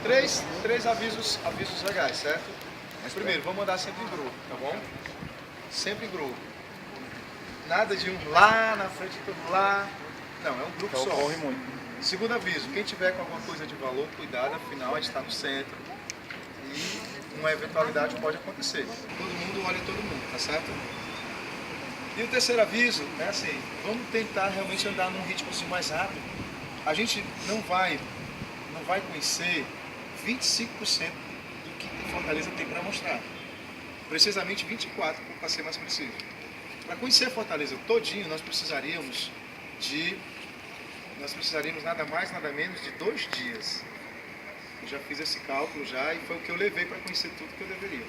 Três avisos legais, certo? Primeiro, vamos andar sempre em grupo, tá bom? Sempre em grupo. Nada de um lá na frente e todo lá. Não, é um grupo só. Corre muito. Segundo aviso, quem tiver com alguma coisa de valor, cuidado, afinal a gente está no centro e uma eventualidade pode acontecer. Todo mundo olha todo mundo, tá certo? E o terceiro aviso é assim, vamos tentar realmente andar num ritmo assim mais rápido. A gente não vai conhecer 25% do que Fortaleza tem para mostrar. Precisamente 24%, para ser mais preciso. Para conhecer Fortaleza todinho, nós precisaríamos nada mais, nada menos de 2 dias. Eu já fiz esse cálculo já e foi o que eu levei para conhecer tudo que eu deveria.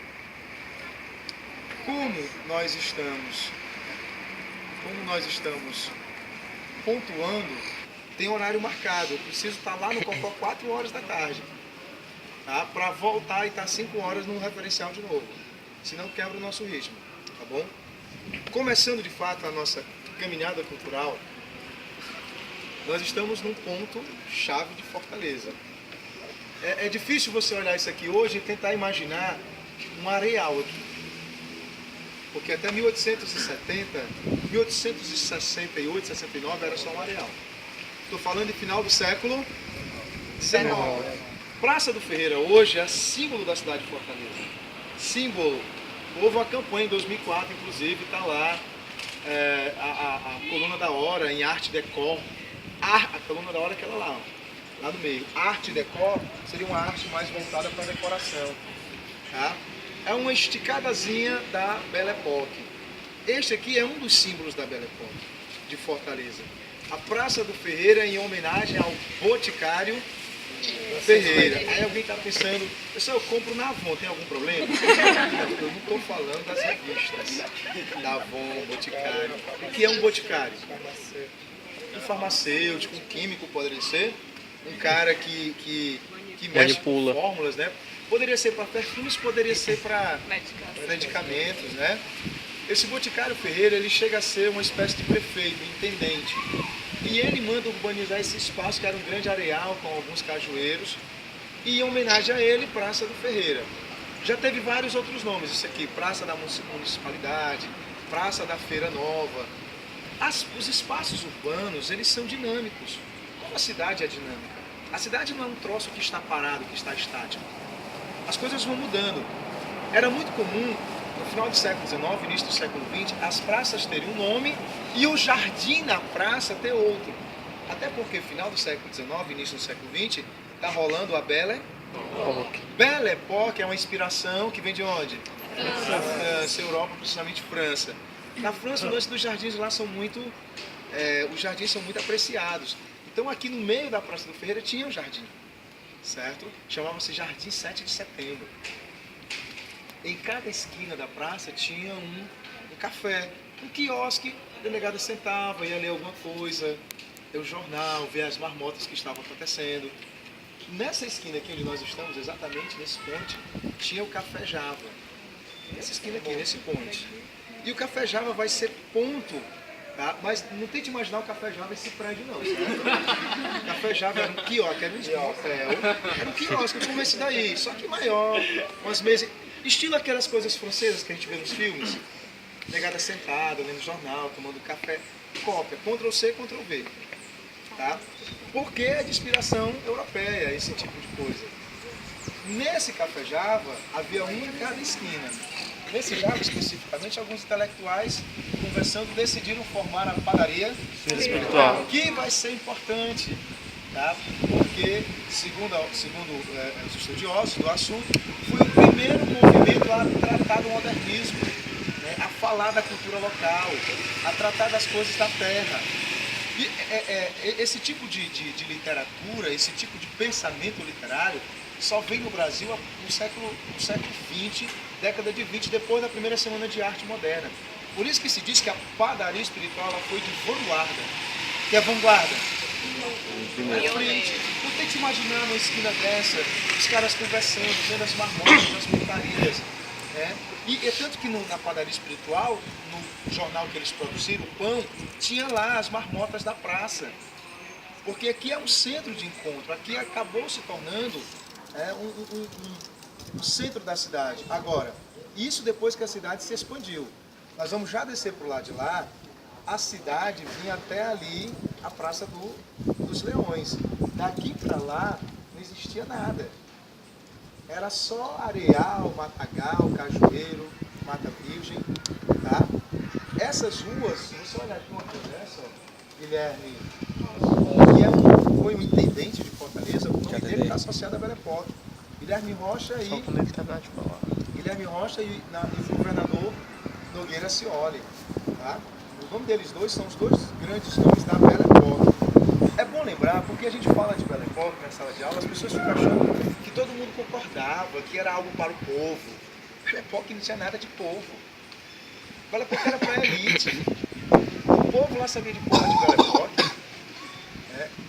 Como nós estamos pontuando, tem horário marcado. Eu preciso estar lá no Cocó 4 horas da tarde, tá? Para voltar e estar 5 horas no referencial de novo. Senão quebra o nosso ritmo, tá bom? Começando de fato a nossa caminhada cultural, nós estamos num ponto chave de Fortaleza. É difícil você olhar isso aqui hoje e tentar imaginar um areal aqui. Porque até 1868, 69 era só um areal. Estou falando de final do século XIX. Praça do Ferreira hoje é símbolo da cidade de Fortaleza. Símbolo. Houve uma campanha em 2004, inclusive, está lá a coluna da hora em arte decor. A coluna da hora é aquela lá, ó, lá no meio. Arte decor seria uma arte mais voltada para a decoração. Tá? É uma esticadazinha da Belle Époque. Este aqui é um dos símbolos da Belle Époque, de Fortaleza. A Praça do Ferreira em homenagem ao Boticário Ferreira. Aí alguém está pensando, pessoal, eu compro na Avon, tem algum problema? Eu não estou falando das revistas da Avon, Boticário. O que é um boticário? Um farmacêutico, um químico poderia ser, um cara que mexe com fórmulas, né? Poderia ser para perfumes, poderia ser para medicamentos, né? Esse Boticário Ferreira, ele chega a ser uma espécie de prefeito, intendente. E ele manda urbanizar esse espaço, que era um grande areal com alguns cajueiros, e em homenagem a ele, Praça do Ferreira. Já teve vários outros nomes, isso aqui, Praça da Municipalidade, Praça da Feira Nova. Os espaços urbanos, eles são dinâmicos. Como a cidade é dinâmica? A cidade não é um troço que está parado, que está estático. As coisas vão mudando. Era muito comum, no final do século XIX, início do século XX, as praças terem um nome e o jardim na praça ter outro. Até porque, final do século XIX, início do século XX, está rolando a Belle Époque. Belle Époque é uma inspiração que vem de onde? França, Europa, principalmente França. Na França, o lance dos jardins lá são muito... os jardins são muito apreciados. Então, aqui no meio da Praça do Ferreira tinha um jardim, certo? Chamava-se Jardim 7 de Setembro. Em cada esquina da praça tinha um café, um quiosque. A delegada sentava, ia ler alguma coisa, ler o jornal, ver as marmotas que estavam acontecendo. Nessa esquina aqui onde nós estamos, exatamente nesse ponte, tinha o Café Java. Nessa esquina aqui, nesse ponte. E o Café Java vai ser ponto, tá? Mas não tente imaginar o Café Java esse prédio não, certo? O Café Java era um quiosque, era um hotel, era um quiosque como esse daí, só que maior, umas mesas, estilo aquelas coisas francesas que a gente vê nos filmes, negada sentada, lendo jornal, tomando café, cópia, Ctrl+C, Ctrl+V, tá? Porque é de inspiração europeia, esse tipo de coisa. Nesse Café Java havia um em cada esquina. Nesse Java, especificamente, alguns intelectuais conversando decidiram formar a padaria espiritual, que vai ser importante, tá? Porque, segundo os estudiosos do assunto, foi o primeiro movimento a tratar do modernismo, né? A falar da cultura local, a tratar das coisas da terra. E esse tipo de literatura, esse tipo de pensamento literário, só veio no Brasil no século XX, década de 20, depois da primeira semana de arte moderna. Por isso que se diz que a padaria espiritual ela foi de vanguarda. Que é vanguarda? Na frente. Não tente imaginar uma esquina dessa, os caras conversando, vendo as marmotas, as montarias. Né? E é tanto que na padaria espiritual, no jornal que eles produziram, o Pão, tinha lá as marmotas da praça. Porque aqui é um centro de encontro, aqui acabou se tornando o centro da cidade. Agora, isso depois que a cidade se expandiu. Nós vamos já descer para o lado de lá, a cidade vinha até ali, a Praça dos Leões. Daqui para lá não existia nada. Era só areal, matagal, cajueiro, mata virgem, tá? Essas ruas, se você olhar aqui uma coisa dessa, ó, Guilherme, que foi um intendente de Fortaleza, o nome dele está associado a Belle Époque. Guilherme Rocha e o governador Nogueira Scioli, tá? O nome deles dois são os dois grandes nomes da Belle Époque. É bom lembrar, porque a gente fala de Belle Époque na sala de aula, as pessoas ficam achando que todo mundo concordava, que era algo para o povo. Belle Époque não tinha nada de povo. Belle Époque era para a elite. O povo lá sabia de porra de Belle Époque.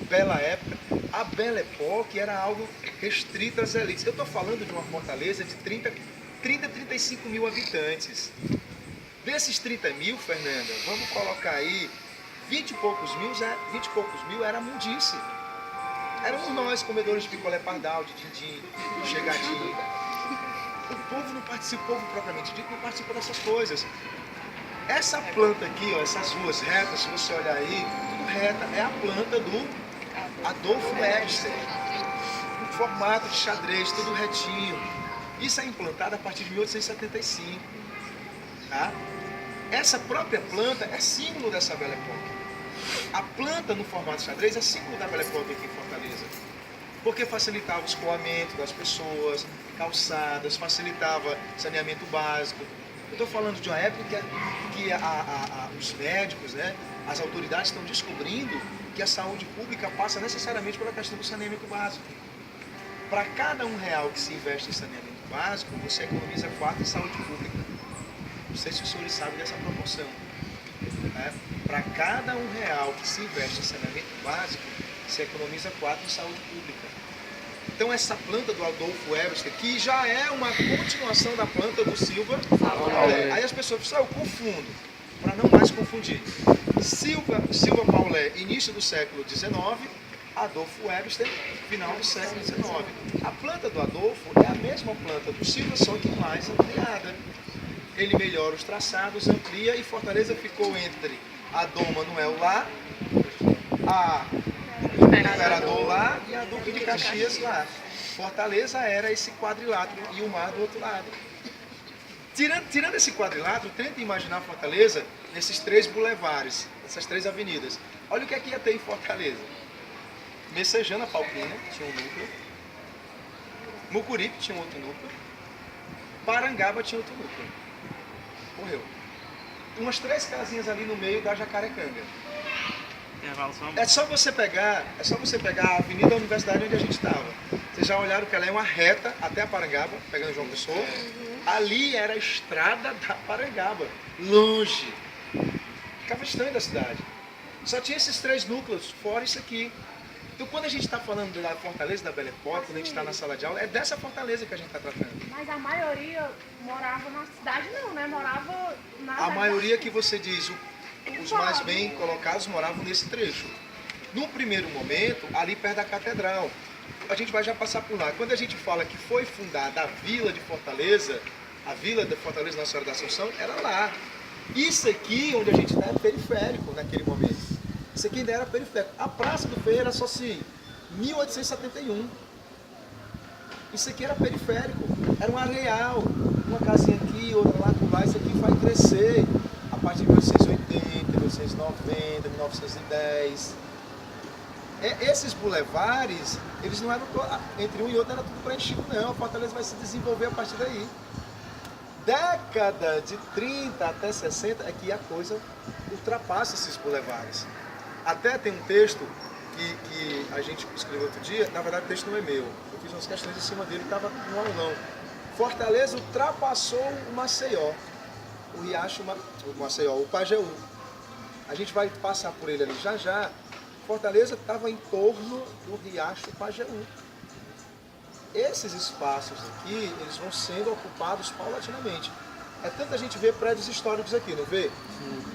Bela época. A Belle Époque era algo restrito às elites. Eu estou falando de uma fortaleza de 35 mil habitantes. Desses 30 mil, Fernanda, vamos colocar aí 20 e poucos mil era mundice. Éramos nós, comedores de picolé pardal, de din-din, de chegadinho. O povo não participa, o povo propriamente dito não participa dessas coisas. Essa planta aqui, ó, essas ruas retas, se você olhar aí, tudo reta, é a planta do Adolfo Webster. Um formato de xadrez, tudo retinho. Isso é implantado a partir de 1875. Tá? Essa própria planta é símbolo dessa Belle Époque. A planta no formato de xadrez é símbolo da Belle Époque aqui em Fortaleza. Porque facilitava o escoamento das pessoas, calçadas, facilitava saneamento básico. Eu estou falando de uma época que os médicos, né, as autoridades estão descobrindo que a saúde pública passa necessariamente pela questão do saneamento básico. Para cada R$1 que se investe em saneamento básico, você economiza 4 em saúde pública. Não sei se os senhores sabem dessa proporção. Né? Para cada R$1 que se investe em saneamento básico, se economiza 4 em saúde pública. Então essa planta do Adolfo Webster, que já é uma continuação da planta do Silva Paulé. Aí as pessoas pensam, eu confundo, para não mais confundir. Silva Paulé, início do século XIX, Adolfo Webster, final do século XIX. A planta do Adolfo é a mesma planta do Silva, só que mais ampliada. Ele melhora os traçados, amplia e Fortaleza ficou entre a Dom Manuel lá, a Imperador lá e a Duque de Caxias lá. Fortaleza era esse quadrilátero e o mar do outro lado. Tirando esse quadrilátero, tenta imaginar Fortaleza nesses 3 bulevares, essas 3 avenidas. Olha o que é que ia ter em Fortaleza. Messejana Palpina tinha um núcleo. Mucuripe tinha outro núcleo. Parangaba tinha outro núcleo. Morreu. Umas 3 casinhas ali no meio da Jacarecanga. É só você pegar a Avenida da Universidade onde a gente estava. Vocês já olharam que ela é uma reta até a Parangaba, pegando João Pessoa. Ali era a estrada da Parangaba, longe. Ficava distante da cidade. Só tinha esses 3 núcleos, fora isso aqui. Então quando a gente está falando da Fortaleza da Belle Époque, quando a gente está na sala de aula, é dessa Fortaleza que a gente está tratando. Mas a maioria morava na cidade não, né? Morava na A maioria que você diz, os mais bem colocados moravam nesse trecho. No primeiro momento, ali perto da catedral. A gente vai já passar por lá. Quando a gente fala que foi fundada a Vila de Fortaleza, a Vila de Fortaleza Nossa Senhora da Assunção, era lá. Isso aqui, onde a gente está, é periférico naquele momento. Isso aqui ainda era periférico. A Praça do Ferreira só se 1871. Isso aqui era periférico. Era um areal. Uma casinha aqui, outra lá, por lá. Isso aqui vai crescer a partir de 1880, 1890, 1910. Esses bulevares, eles não eram entre um e outro era tudo preenchido, não. A Fortaleza vai se desenvolver a partir daí. Década de 30 até 60 é que a coisa ultrapassa esses bulevares. Até tem um texto que a gente escreveu outro dia, na verdade o texto não é meu, eu fiz umas questões em cima dele, estava no aulão. Fortaleza ultrapassou o Maceió, o Riacho, o Maceió, o Pajeú. A gente vai passar por ele ali já já. Fortaleza estava em torno do Riacho Pajeú. Esses espaços aqui, eles vão sendo ocupados paulatinamente. É tanta gente vê prédios históricos aqui, não vê?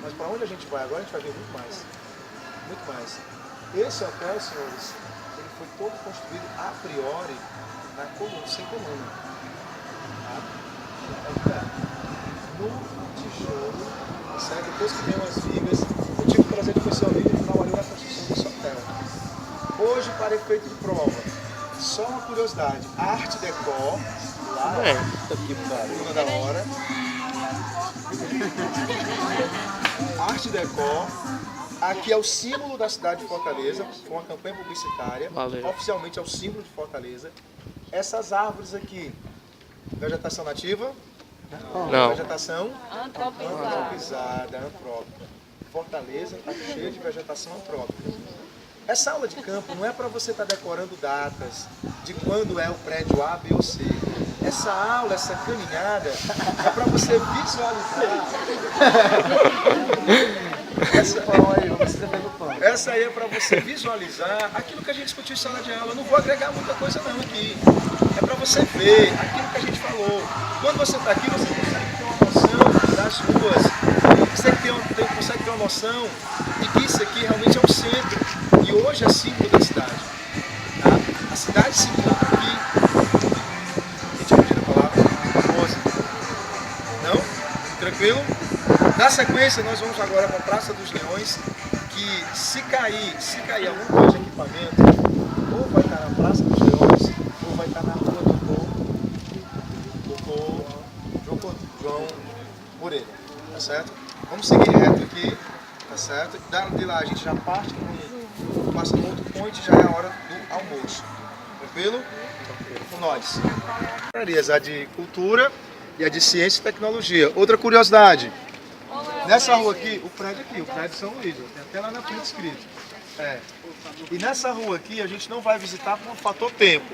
Mas para onde a gente vai agora, a gente vai ver muito mais. Muito mais. Esse hotel, senhores, ele foi todo construído a priori na coluna, sem coluna. Tá? No tijolo, certo? Depois que vem umas vigas, eu tive o prazer de conhecer o amigo que trabalhou na construção desse hotel. Hoje, para efeito de prova, só uma curiosidade, arte decor, lá, aqui na da hora. Arte decor, aqui é o símbolo da cidade de Fortaleza, com a campanha publicitária, oficialmente é o símbolo de Fortaleza. Essas árvores aqui, vegetação nativa? Não. Vegetação antropizada, antrópica. Fortaleza está cheia de vegetação antrópica. Essa aula de campo não é para você estar decorando datas de quando é o prédio A, B ou C. Essa aula, essa caminhada, é para você visualizar. Essa aí é para você visualizar aquilo que a gente discutiu em sala de aula. Eu não vou agregar muita coisa não aqui. É para você ver aquilo que a gente falou. Quando você está aqui, você consegue ter uma noção das ruas. Você consegue ter uma noção de que isso aqui realmente é um centro. E hoje é símbolo da cidade. Tá? A cidade se encontra aqui. Quem tinha pedido a palavra? Famosa. Não? Tranquilo? Na sequência, nós vamos agora para a Praça dos Leões, que se cair alguma coisa de equipamento, ou vai estar na Praça dos Leões, ou vai estar na rua do João Moreira, tá certo? Vamos seguir reto aqui, tá certo? De lá a gente já parte, passa no outro ponto e já é a hora do almoço, tranquilo? Com nós. A de cultura e a de ciência e tecnologia. Outra curiosidade. Nessa rua aqui, o prédio de São Luís, tem até lá na frente escrito. E nessa rua aqui a gente não vai visitar por um fator tempo,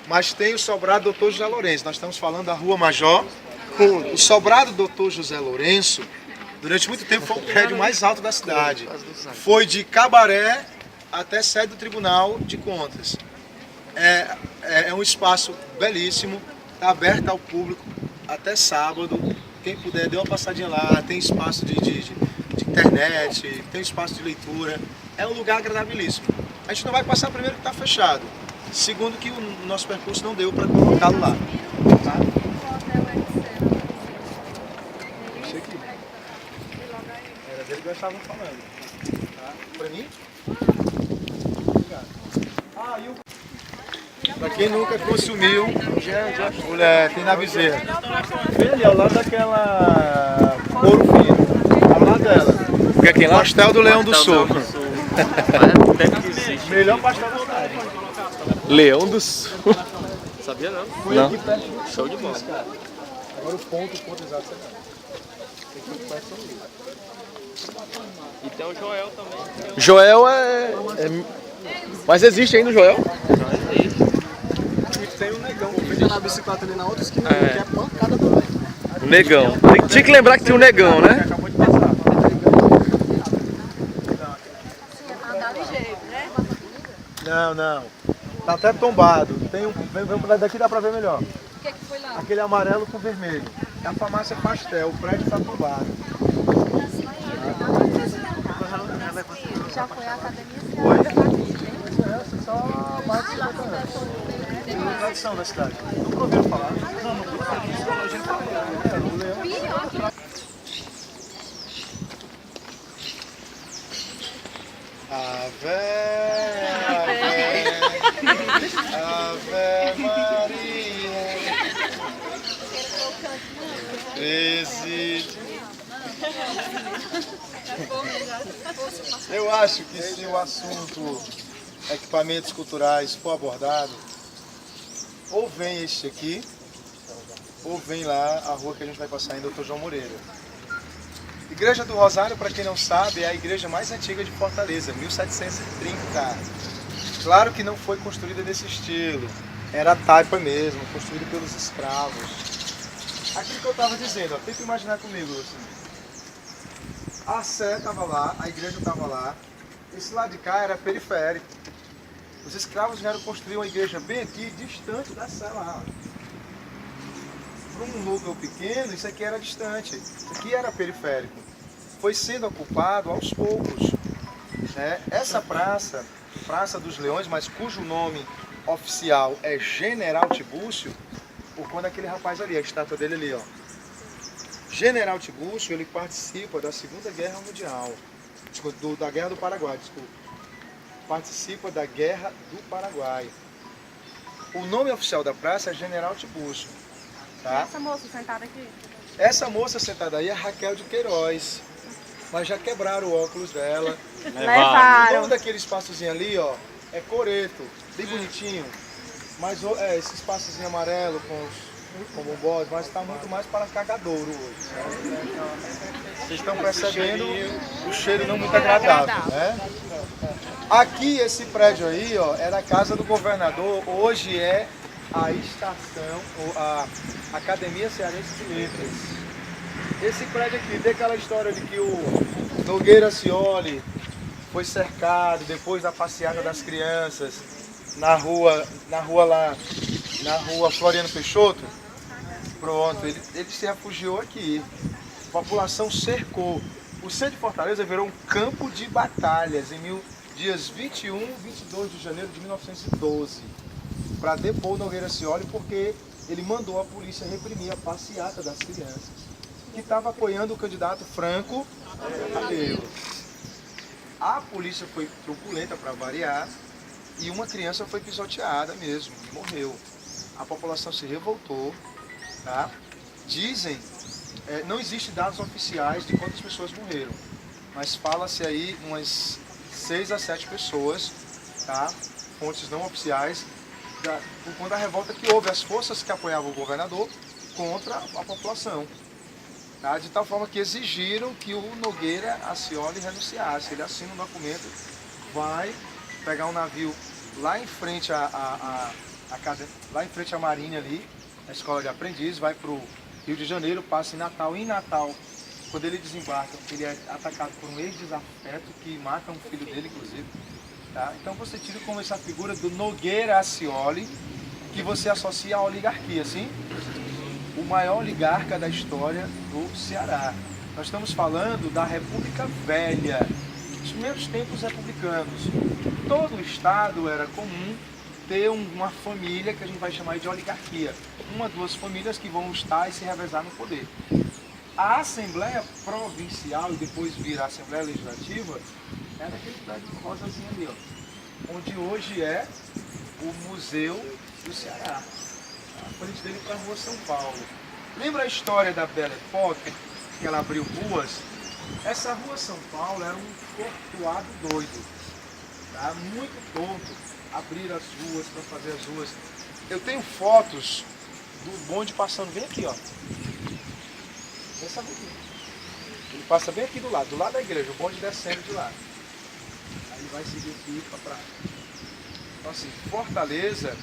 mas tem o sobrado Dr. José Lourenço. Nós estamos falando da Rua Major. O sobrado Dr. José Lourenço, durante muito tempo, foi o prédio mais alto da cidade. Foi de cabaré até sede do Tribunal de Contas. É um espaço belíssimo, está aberto ao público até sábado. Quem puder, dê uma passadinha lá, tem espaço de internet, tem espaço de leitura. É um lugar agradabilíssimo. A gente não vai passar primeiro que está fechado. Segundo que o nosso percurso não deu para colocá-lo lá. Tá? Esse aqui. Era dele que nós estávamos falando. Tá? Para mim? Obrigado. E o... Para quem nunca consumiu, tem na Bezerra. Vem ali, ao lado daquela couro fino. Ao lado dela. Fica quem lá? Pastel do Leão do Sul. Melhor pastel da cidade. Leão do Sul. Sabia não? Foi aqui perto do Show de bola. Agora o ponto exato você não. Tem que ir perto do São Luís. E tem o Joel também. Joel Mas existe ainda o Joel? E tem o Negão. Vende na bicicleta ali na outra esquina, que é pancada também. O Negão. Tinha que lembrar que tinha o Negão, né? Acabou de passar. Andar ligeiro, né? Não. Tá até tombado. Vem por daqui, dá pra ver melhor. O que foi lá? Aquele amarelo com vermelho. É a farmácia Pastel. O prédio tá tombado. Já foi a academia? Oi? Essa só mais de 50 anos. Tem uma tradição da cidade. Nunca ouviram falar? Não ouviram falar. A gente fala. O Leão. Ave Maria. Presídio. Eu acho que se o assunto equipamentos culturais for abordado, ou vem este aqui, ou vem lá a rua que a gente vai passar em Dr. João Moreira. Igreja do Rosário, para quem não sabe, é a igreja mais antiga de Fortaleza, 1730. Claro que não foi construída desse estilo, era taipa mesmo, construída pelos escravos. Aquilo que eu estava dizendo, ó, tenta imaginar comigo, assim. A Sé estava lá, a igreja estava lá, esse lado de cá era periférico. Os escravos vieram construir uma igreja bem aqui, distante da Sé lá. Para um núcleo pequeno, isso aqui era distante, isso aqui era periférico. Foi sendo ocupado aos poucos. Essa praça, Praça dos Leões, mas cujo nome oficial é General Tibúrcio, por conta daquele rapaz ali, a estátua dele ali, ó. General Tibúrcio, ele participa da Segunda Guerra Mundial, da Guerra do Paraguai, desculpa. Participa da Guerra do Paraguai. O nome oficial da praça é General Tibúrcio, tá? Essa moça sentada aqui? Essa moça sentada aí é Raquel de Queiroz, mas já quebraram o óculos dela. O Levaram. nome daquele espaçozinho ali, ó, é Coreto, bem bonitinho. Mas esse espaçozinho amarelo com bombons, mas está muito mais para cagadouro hoje. Vocês estão percebendo o cheiro não muito agradável, né? Aqui, esse prédio aí, ó, era a casa do governador, hoje é a estação, a Academia Cearense de Letras. Esse prédio aqui, tem aquela história de que o Nogueira Scioli foi cercado depois da passeata das crianças na rua Floriano Peixoto. Pronto, ele se refugiou aqui. A população cercou. O centro de Fortaleza virou um campo de batalhas em dias 21 e 22 de janeiro de 1912, para depor o Nogueira Scioli, porque ele mandou a polícia reprimir a passeata das crianças, que estava apoiando o candidato Franco Cabelo. A polícia foi truculenta para variar, e uma criança foi pisoteada mesmo, e morreu. A população se revoltou, tá? Dizem, não existem dados oficiais de quantas pessoas morreram, mas fala-se aí umas 6 a 7 pessoas, tá? Fontes não oficiais, por conta da revolta que houve, as forças que apoiavam o governador contra a população. Tá? De tal forma que exigiram que o Nogueira Scioli renunciasse. Ele assina um documento, vai pegar um navio lá em frente lá em frente à Marinha ali, a escola de aprendiz, vai para o Rio de Janeiro, passa em Natal. Em Natal, quando ele desembarca, ele é atacado por um ex-desafeto que mata um filho dele, inclusive. Tá? Então você tira como essa figura do Nogueira Scioli, que você associa à oligarquia, sim? O maior oligarca da história do Ceará. Nós estamos falando da República Velha, dos primeiros tempos republicanos. Todo o estado era comum ter uma família que a gente vai chamar de oligarquia. Uma, duas famílias que vão estar e se revezar no poder. A Assembleia Provincial e depois vir a Assembleia Legislativa é naquele prédio rosazinho ali, ó, onde hoje é o Museu do Ceará. A frente dele para a Rua São Paulo. Lembra a história da Belle Époque, que ela abriu ruas? Essa Rua São Paulo era um tortuado doido, tá? Muito tonto. Abrir as ruas para fazer as ruas. Eu tenho fotos do bonde passando bem aqui, ó. Essa rua aqui. Ele passa bem aqui do lado da igreja, o bonde descendo de lá. Aí ele vai seguir aqui para a praia. Então assim, Fortaleza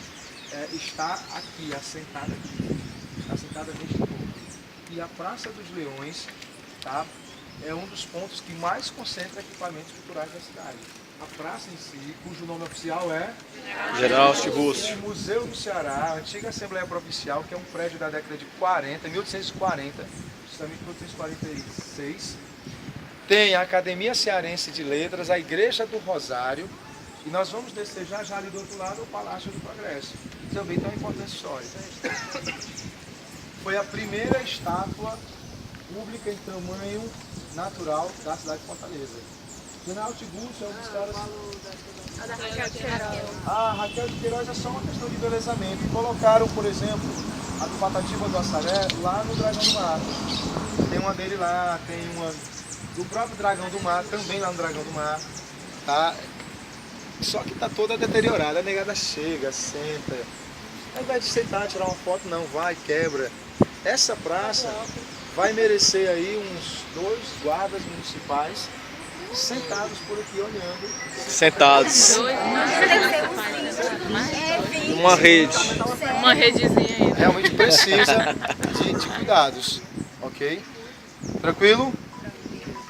está aqui, assentada aqui. Está assentada neste ponto. E a Praça dos Leões, tá, é um dos pontos que mais concentra equipamentos culturais da cidade. A praça em si, cujo nome oficial é General Tibúrcio. o Museu do Ceará, a antiga Assembleia Provincial, que é um prédio da década de 40, 1840, justamente 1846. Tem a Academia Cearense de Letras, a Igreja do Rosário, e nós vamos descer já ali do outro lado o Palácio do Progresso. Também tem uma importância histórica. Foi a primeira estátua pública em tamanho natural da cidade de Fortaleza. General Tibúrcio é um dos caras... A Raquel de Queiroz é só uma questão de embelezamento. E colocaram, por exemplo, a do Patativa do Assaré lá no Dragão do Mar. Tem uma dele lá, tem uma do próprio Dragão do Mar, também lá no Dragão do Mar. Tá? Só que tá toda deteriorada. A negada chega, senta. Ao invés de sentar, tirar uma foto, não, vai, quebra. Essa praça vai merecer aí uns 2 guardas municipais sentados por aqui olhando. Sentados. Numa rede. Uma redezinha aí. Realmente precisa de cuidados, ok? Tranquilo?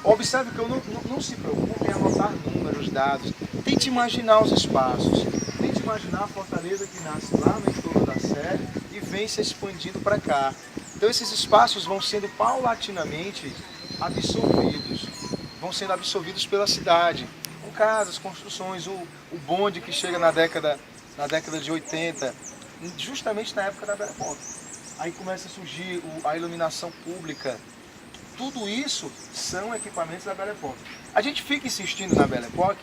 Observe que eu não se preocupe em anotar números, dados. Tente imaginar os espaços. Tente imaginar a Fortaleza que nasce lá no entorno da Sé e vem se expandindo para cá. Então esses espaços vão sendo paulatinamente absorvidos. Vão sendo absorvidos pela cidade. Com casas, construções, o bonde que chega na década na década de 80, justamente na época da Belle Époque. Aí começa a surgir a iluminação pública. Tudo isso são equipamentos da Belle Époque. A gente fica insistindo na Belle Époque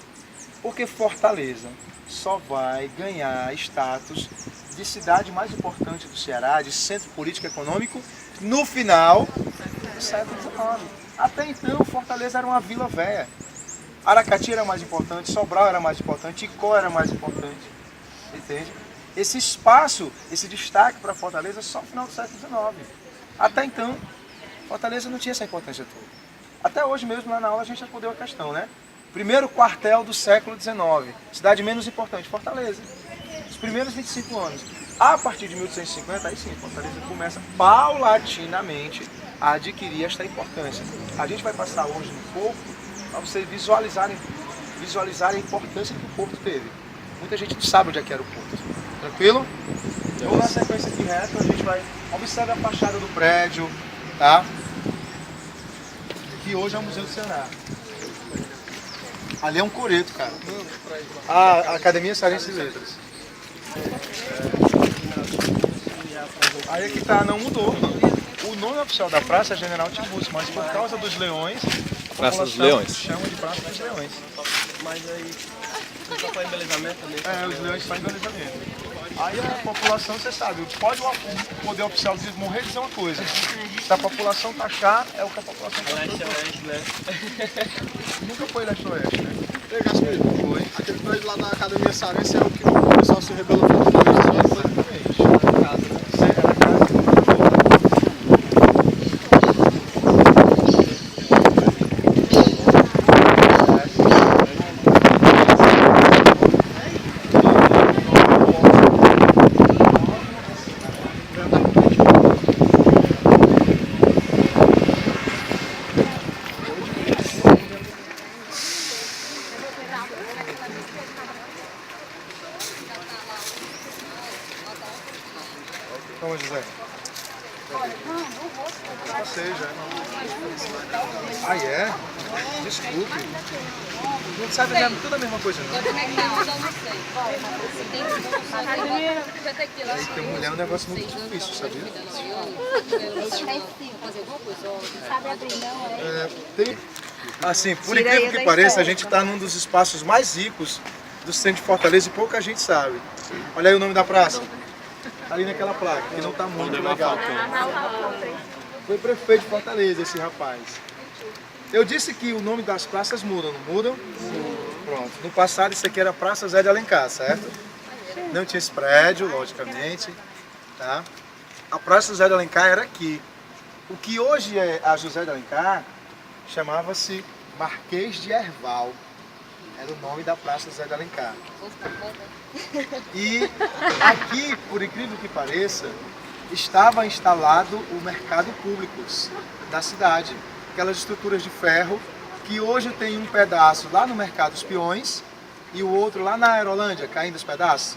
porque Fortaleza só vai ganhar status de cidade mais importante do Ceará, de centro político e econômico, no final do século XIX. Até então, Fortaleza era uma vila velha. Aracati era mais importante, Sobral era mais importante, Icó era mais importante. Entende? Esse espaço, esse destaque para Fortaleza só no final do século XIX. Até então, Fortaleza não tinha essa importância toda. Até hoje mesmo, lá na aula, a gente respondeu a questão, né? Primeiro quartel do século XIX. Cidade menos importante, Fortaleza. Os primeiros 25 anos. A partir de 1850, aí sim, Fortaleza começa paulatinamente a adquirir esta importância. A gente vai passar hoje no Porto para vocês visualizarem a importância que o Porto teve. Muita gente não sabe onde é que era o Porto. Tranquilo? Vamos na sequência aqui reto, a gente vai observar a fachada do prédio, tá? Que hoje é o Museu do Ceará. Ali é um coreto, cara. A Academia Cearense de Letras. Aí aqui tá, não mudou. O nome oficial da praça é General Tiburcio, mas por causa dos leões, a Praça dos população Leões. chama de Praça dos Leões. Mas aí, só para embelezamento também. É, os leões fazem embelezamento. Aí a população, você sabe, pode o poder oficial morrer dizer uma coisa. Se a população taxar, é o que a população taxar. Leste-oeste, né? Nunca foi leste-oeste, né? Ei, Gaspar, foi. Aquele prédio lá da Academia Cearense é o que o pessoal se rebelou contra o Então, José. Seja. Ah, é? Desculpe. Não sabe tudo a mesma coisa, não. Porque mulher é um negócio muito difícil, sabia? Tem... Assim, por incrível que pareça, a gente está num dos espaços mais ricos do centro de Fortaleza e pouca gente sabe. Olha aí o nome da praça. Ali naquela placa, que não está muito legal. Foi prefeito de Fortaleza esse rapaz. Eu disse que o nome das praças mudam, não mudam? Pronto. No passado isso aqui era Praça Zé de Alencar, certo? Não tinha esse prédio, logicamente. Tá? A Praça José de Alencar era aqui. O que hoje é a José de Alencar chamava-se Marquês de Herval. Era o nome da Praça José de Alencar. E aqui, por incrível que pareça, estava instalado o mercado público da cidade. Aquelas estruturas de ferro que hoje tem um pedaço lá no Mercado dos Peões e o outro lá na Aerolândia, caindo os pedaços.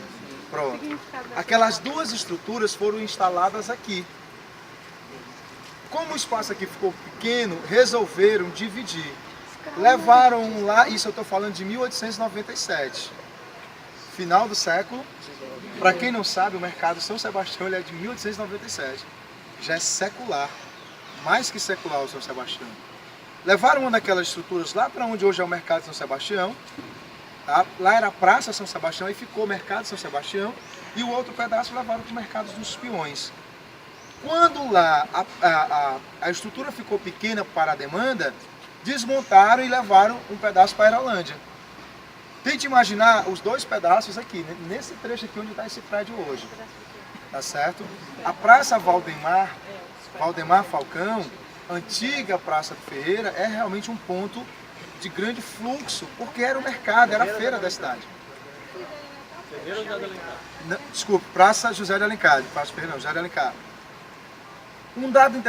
Pronto. Aquelas duas estruturas foram instaladas aqui. Como o espaço aqui ficou pequeno, resolveram dividir. Levaram lá, isso eu estou falando de 1897, final do século. Para quem não sabe, o Mercado São Sebastião ele é de 1897. Já é secular, mais que secular o São Sebastião. Levaram uma daquelas estruturas lá para onde hoje é o Mercado São Sebastião. Tá? Lá era a Praça São Sebastião e ficou o Mercado São Sebastião. E o outro pedaço levaram para o Mercado dos Peões. Quando lá a estrutura ficou pequena para a demanda, desmontaram e levaram um pedaço para a Aerolândia. Tente imaginar os dois pedaços aqui, nesse trecho aqui onde está esse prédio hoje. Tá certo? A Praça Valdemar Falcão, antiga Praça do Ferreira, é realmente um ponto de grande fluxo, porque era o mercado, era a feira da cidade. Não, desculpe, Praça José de Alencar, Praça Ferreira não, José de Alencar.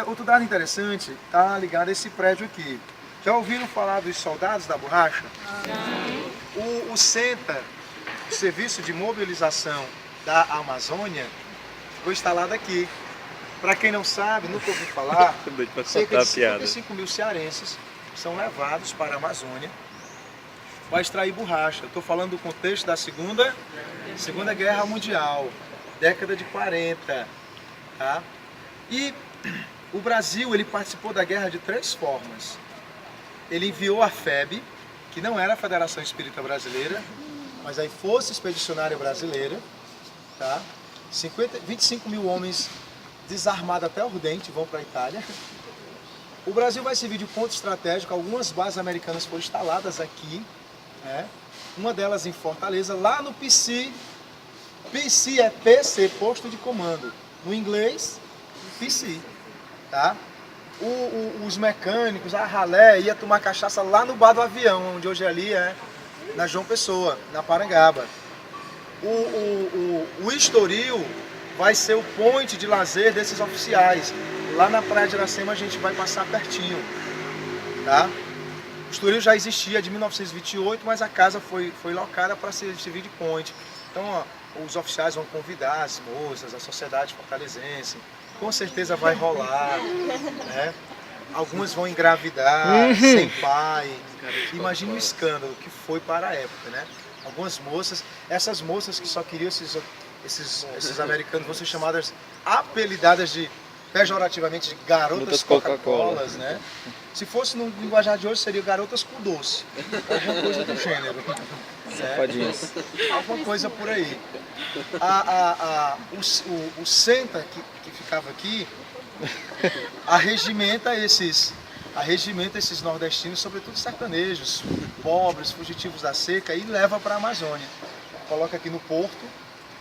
Outro dado interessante está ligado a esse prédio aqui. Já ouviram falar dos soldados da borracha? O CENTA, o Serviço de Mobilização da Amazônia, foi instalado aqui. Para quem não sabe, nunca ouviu falar, cerca de 55 mil cearenses são levados para a Amazônia para extrair borracha. Estou falando do contexto da Segunda Guerra Mundial, década de 40. Tá? E o Brasil ele participou da guerra de 3 formas. Ele enviou a FEB, que não era a Federação Espírita Brasileira, mas a Força Expedicionária Brasileira. Tá? 25 mil homens desarmados até o dente vão para a Itália. O Brasil vai servir de ponto estratégico. Algumas bases americanas foram instaladas aqui, né? Uma delas em Fortaleza, lá no PC. PC é PC, posto de comando. No inglês, PC. Tá? Os mecânicos, a ralé, ia tomar cachaça lá no bar do avião, onde hoje ali é na João Pessoa, na Parangaba. O Estoril vai ser o point de lazer desses oficiais. Lá na Praia de Iracema a gente vai passar pertinho. Tá? O Estoril já existia de 1928, mas a casa foi locada para servir de point. Então ó, os oficiais vão convidar as moças, a sociedade fortalezense. Com certeza vai rolar. Né? Algumas vão engravidar, sem pai. Imagina o escândalo que foi para a época, né? Algumas moças, essas moças que só queriam esses americanos vão ser chamadas, apelidadas de, pejorativamente, de garotas Coca-Colas, né? Se fosse no linguajar de hoje, seria garotas com doce, alguma coisa do gênero. Safadinhas. Alguma coisa por aí. O Senta, que ficava aqui, arregimenta esses nordestinos, sobretudo sertanejos, pobres, fugitivos da seca, e leva para a Amazônia. Coloca aqui no porto,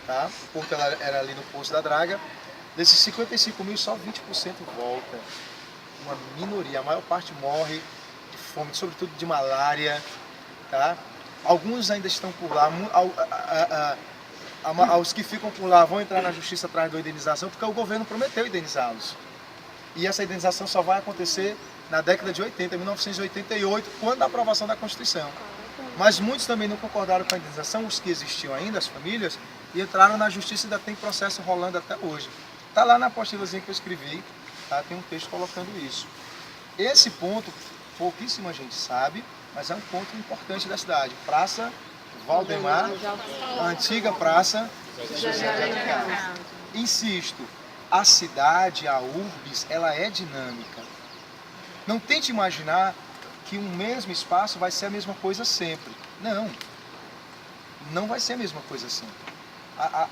tá? O porto era ali no Poço da Draga. Desses 55 mil, só 20% volta. Uma minoria, a maior parte morre de fome, sobretudo de malária. Tá? Alguns ainda estão por lá. Os que ficam por lá vão entrar na justiça atrás da indenização, porque o governo prometeu indenizá-los. E essa indenização só vai acontecer na década de 80, 1988, quando da aprovação da Constituição. Mas muitos também não concordaram com a indenização, os que existiam ainda, as famílias, e entraram na justiça e ainda tem processo rolando até hoje. Está lá na apostilazinha que eu escrevi, tá? Tem um texto colocando isso. Esse ponto, pouquíssima gente sabe, mas é um ponto importante da cidade. Praça Valdemar, a antiga Praça José de Alencar. Insisto, a cidade, a urbis, ela é dinâmica. Não tente imaginar que um mesmo espaço vai ser a mesma coisa sempre. Não, não vai ser a mesma coisa sempre.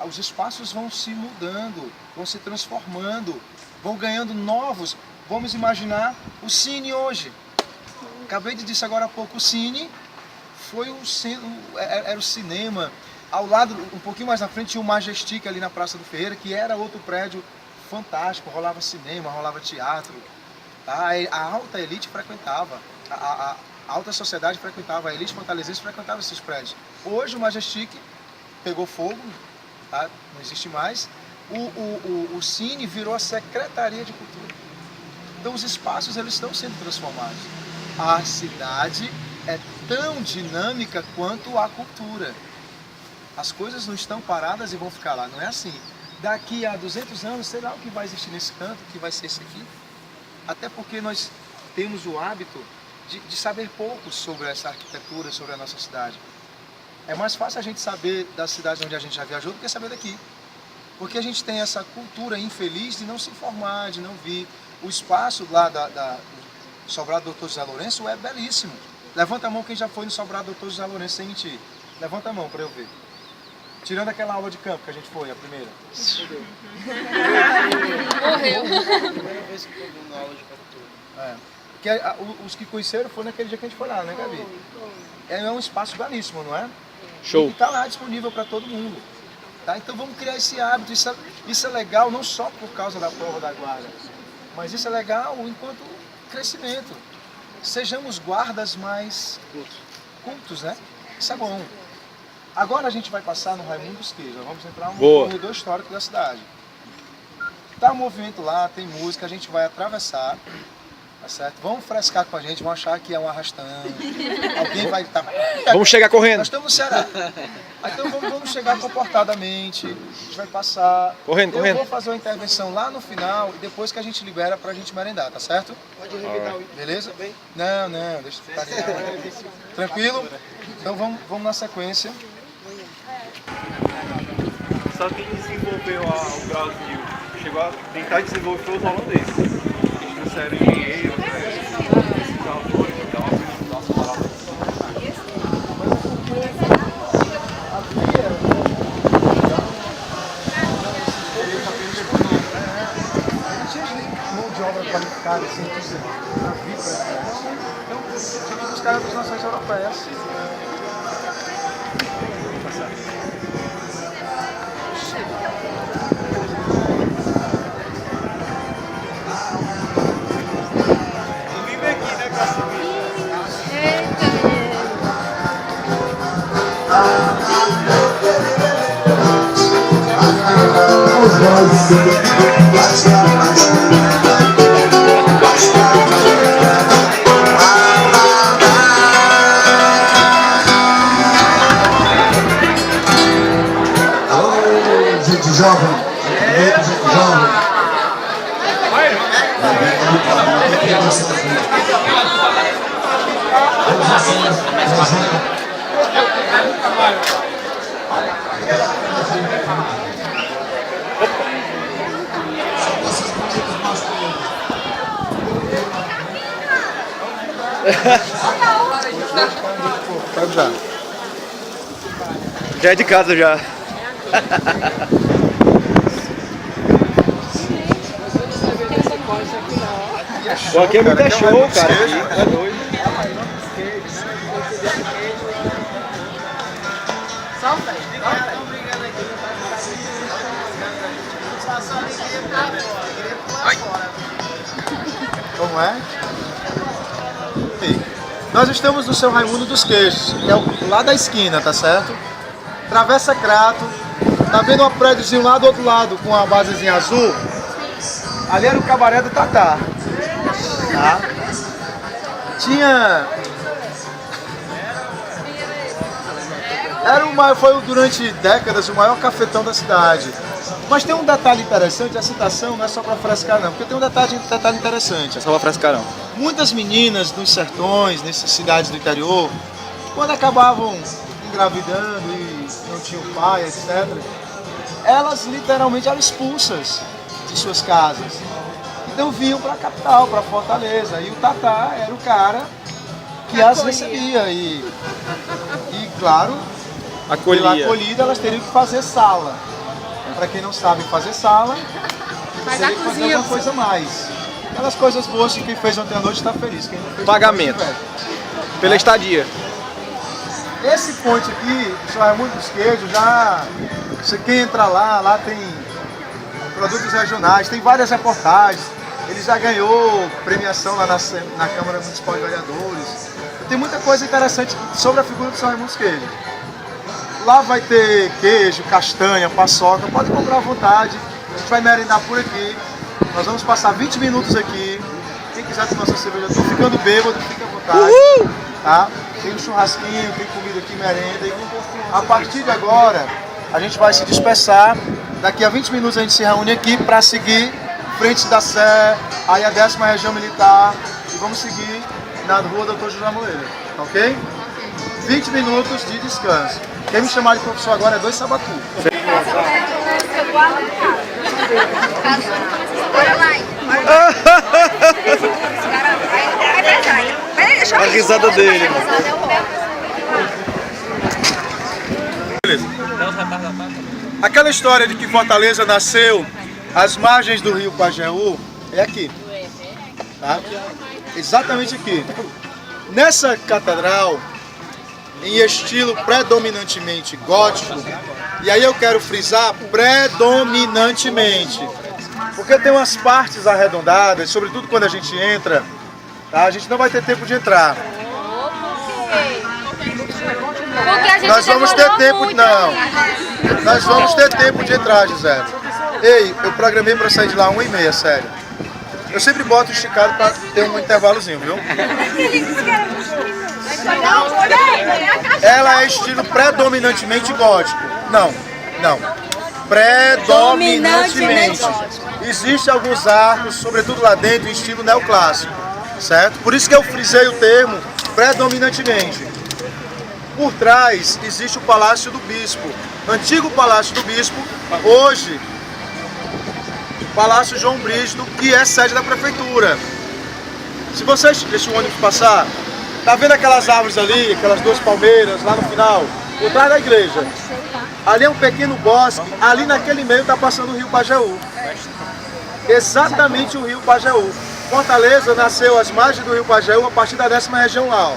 Os espaços vão se mudando, vão se transformando, vão ganhando novos. Vamos imaginar o Cine hoje. Acabei de dizer agora há pouco, o Cine era o cinema. Ao lado, um pouquinho mais na frente, tinha o Majestic ali na Praça do Ferreira, que era outro prédio fantástico, rolava cinema, rolava teatro. A alta elite frequentava, a alta sociedade frequentava, a elite fortalezense frequentava esses prédios. Hoje o Majestic pegou fogo, tá? Não existe mais. O Cine virou a Secretaria de Cultura. Então os espaços eles estão sendo transformados. A cidade é tão dinâmica quanto a cultura. As coisas não estão paradas e vão ficar lá, não é assim. Daqui a 200 anos, sei lá o que vai existir nesse canto, o que vai ser esse aqui. Até porque nós temos o hábito de saber pouco sobre essa arquitetura, sobre a nossa cidade. É mais fácil a gente saber das cidades onde a gente já viajou do que saber daqui. Porque a gente tem essa cultura infeliz de não se informar, de não vir. O espaço lá do Sobrado Doutor José Lourenço é belíssimo. Levanta a mão quem já foi no Sobrado Doutor José Lourenço, sem mentir. Levanta a mão para eu ver. Tirando aquela aula de campo que a gente foi, a primeira. Morreu. Primeira vez que eu fui na aula de captura. Porque os que conheceram foi naquele dia que a gente foi lá, né, Gabi? É um espaço belíssimo, não é? Show. E está lá disponível para todo mundo. Tá? Então vamos criar esse hábito. Isso é legal não só por causa da prova da guarda, mas isso é legal enquanto crescimento. Sejamos guardas mais cultos, né? Isso é bom. Agora a gente vai passar no Raimundo Esquerda. Vamos entrar no corredor histórico da cidade. Tá um movimento lá, tem música, a gente vai atravessar. Tá certo? Vão frescar com a gente, vão achar que é um arrastão. Alguém vai estar... Vamos chegar correndo. Nós estamos no Ceará. Então vamos chegar comportadamente, a gente vai passar. Correndo. Eu vou fazer uma intervenção lá no final e depois que a gente libera pra gente merendar, tá certo? Pode revidar o Beleza? Não, deixa eu ficar. Tranquilo? Então vamos na sequência. Só quem desenvolveu o Brasil, chegou a tentar desenvolver foi os holandeses. Eles trouxeram engenheiros, pesquisadores, então, nossa palavra. Mão de obra qualificada, assim, na vida. Então, os caras das nações europeias. Vive aqui, né, Casimiro? Gente jovem, gente jovem. Vai usar. Já é de casa já. Pô, aqui é muito show, cara. É doido. Como é? Sim. Nós estamos no Seu Raimundo dos Queijos, que é lá da esquina, tá certo? Travessa Crato, tá vendo um prédiozinho lá do outro lado com a basezinha azul? Ali era o cabaré do Tatá. Tá? Tinha... Foi durante décadas o maior cafetão da cidade. Mas tem um detalhe interessante, a citação não é só para frescar não, porque tem um detalhe interessante. É só pra frescar não. Muitas meninas nos sertões, nessas cidades do interior, quando acabavam engravidando e não tinham pai, etc., elas literalmente eram expulsas de suas casas. Então vinham para a capital, para Fortaleza. E o Tatá era o cara que as recebia. E claro, pela acolhida elas teriam que fazer sala. Para quem não sabe fazer sala, teria que fazer alguma coisa a mais. Aquelas coisas boas que quem fez ontem à noite está feliz. Quem não fez, Pagamento. Pela estadia. Esse ponte aqui, Seu Raimundo dos Queijos, já... Quem entra lá tem produtos regionais, tem várias reportagens. Ele já ganhou premiação lá na Câmara Municipal de Vereadores. Tem muita coisa interessante sobre a figura do Seu Raimundo dos Queijos. Lá vai ter queijo, castanha, paçoca, pode comprar à vontade. A gente vai merendar por aqui. Nós vamos passar 20 minutos aqui. Quem quiser tomar sua cerveja, estou ficando bêbado, fica à vontade. Tá? Tem um churrasquinho, tem comida aqui, merenda. E a partir de agora, a gente vai se dispersar. Daqui a 20 minutos a gente se reúne aqui para seguir frente da Sé, aí a 10ª Região Militar. E vamos seguir na rua Dr. José Moreira, ok? 20 minutos de descanso. Quem me chamar de professor agora é 2 Sabatu. A risada dele. Beleza. Aquela história de que Fortaleza nasceu às margens do rio Pajeú é aqui. Tá? Exatamente aqui. Nessa catedral, em estilo predominantemente gótico, e aí eu quero frisar predominantemente, porque tem umas partes arredondadas, sobretudo quando a gente entra, tá? A gente não vai ter tempo de entrar. Nós vamos ter tempo, não. Nós vamos ter tempo de entrar, Gisele. Ei, eu programei para sair de lá 1h30, sério. Eu sempre boto esticado para ter um intervalozinho, viu? Ela é estilo predominantemente gótico. Não. Predominantemente. Existem alguns arcos, sobretudo lá dentro, em estilo neoclássico, certo? Por isso que eu frisei o termo predominantemente. Por trás existe o Palácio do Bispo, antigo Palácio do Bispo, hoje Palácio João Brígido, que é sede da prefeitura. Se vocês deixam o ônibus passar, tá vendo aquelas árvores ali, aquelas duas palmeiras lá no final, por trás da igreja? Ali é um pequeno bosque, ali naquele meio está passando o rio Pajeú. Exatamente o rio Pajeú. Fortaleza nasceu às margens do rio Pajeú a partir da 10ª região lá. Ó.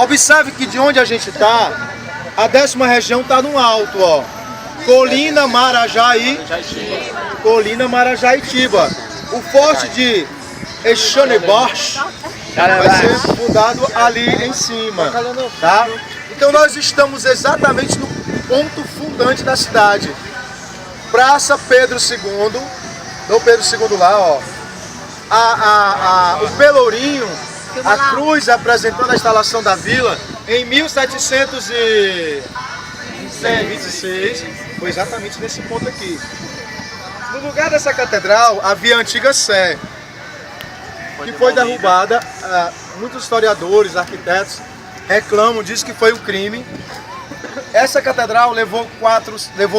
Observe que de onde a gente está, a 10ª região está no alto, ó. Colina Marajaitiba. O forte de Echanebosch vai ser fundado ali em cima, tá? Então nós estamos exatamente no ponto fundante da cidade. Praça Pedro II, do Pedro II lá, ó. O Pelourinho, a cruz representando a instalação da vila em 1726, foi exatamente nesse ponto aqui. No lugar dessa catedral havia a antiga Sé, que foi derrubada. Muitos historiadores, arquitetos reclamam disso, que foi um crime. Essa catedral levou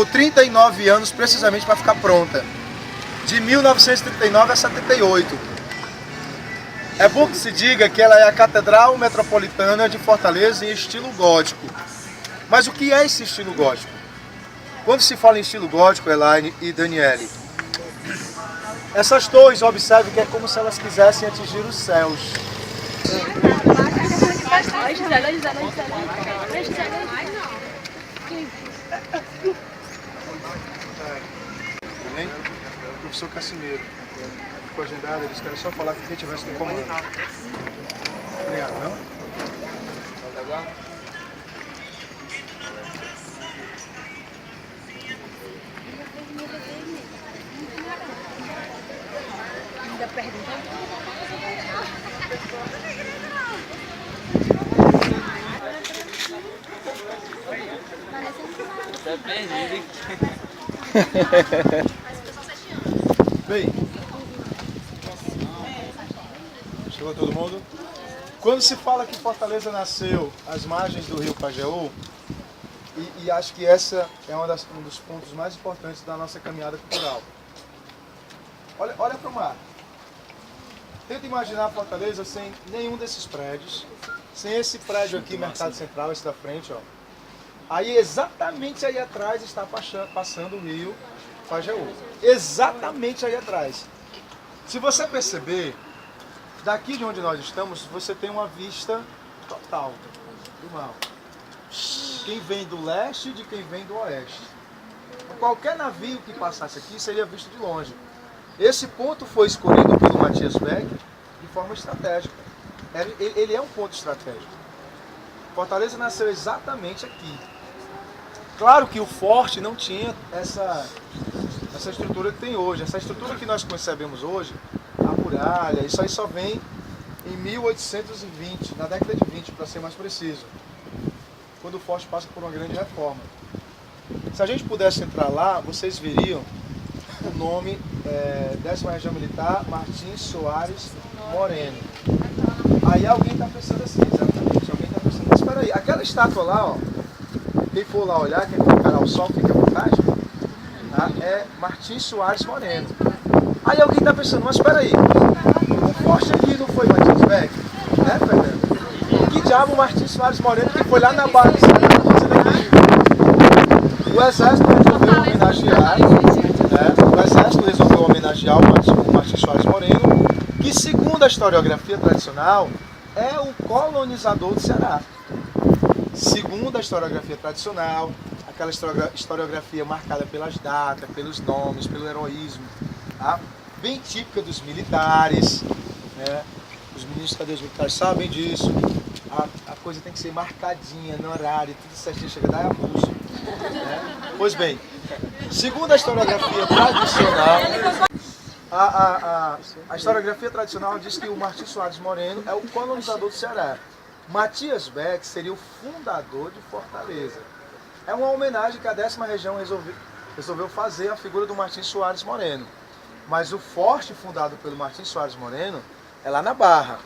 39 anos precisamente para ficar pronta, de 1939 a 78. É bom que se diga que ela é a Catedral Metropolitana de Fortaleza em estilo gótico. Mas o que é esse estilo gótico? Quando se fala em estilo gótico, Elaine e Daniele, essas torres, observe que é como se elas quisessem atingir os céus. Bem? O professor Cassimeiro ficou agendado, eles querem só falar que quem tivesse no comando. Obrigado, não? Bem, chegou todo mundo? Quando se fala que Fortaleza nasceu às margens do rio Pajeú, e acho que essa é um dos pontos mais importantes da nossa caminhada cultural. Olha para o mar. Tenta imaginar Fortaleza sem nenhum desses prédios, sem esse prédio aqui, Mercado Central, esse da frente, ó. Aí exatamente aí atrás está passando o rio Pajeú. Exatamente aí atrás. Se você perceber, daqui de onde nós estamos, você tem uma vista total do mar. Quem vem do leste e de quem vem do oeste. Qualquer navio que passasse aqui seria visto de longe. Esse ponto foi escolhido pelo Matias Beck de forma estratégica. Ele é um ponto estratégico. Fortaleza nasceu exatamente aqui. Claro que o forte não tinha essa estrutura que tem hoje. Essa estrutura que nós concebemos hoje, a muralha, isso aí só vem em 1820, na década de 20, para ser mais preciso, quando o forte passa por uma grande reforma. Se a gente pudesse entrar lá, vocês veriam o nome 10ª Região Militar Martins Soares Moreno. Aí alguém está pensando assim, exatamente, alguém está pensando, mas espera aí, aquela estátua lá, ó, quem for lá olhar, quem for encarar o sol, fica à vontade, tá? É Martins Soares Moreno. Aí alguém está pensando, mas espera aí, o forte aqui não foi Matias Beck? Né, Fernando? Que diabo Martins Soares Moreno que foi lá na base? O Exército resolveu homenagear, o Martins Soares Moreno, que segundo a historiografia tradicional, é o colonizador do Ceará. Segundo a historiografia tradicional, aquela historiografia marcada pelas datas, pelos nomes, pelo heroísmo, tá? Bem típica dos militares, né? Os meninos cadeiros militares sabem disso. A coisa tem que ser marcadinha no horário, tudo certinho, chega a dar abuso. Né? Pois bem, segundo a historiografia tradicional, A historiografia tradicional diz que o Martins Soares Moreno é o colonizador do Ceará. Matias Beck seria o fundador de Fortaleza. É uma homenagem que a 10ª região resolveu fazer à figura do Martins Soares Moreno. Mas o forte fundado pelo Martins Soares Moreno é lá na Barra.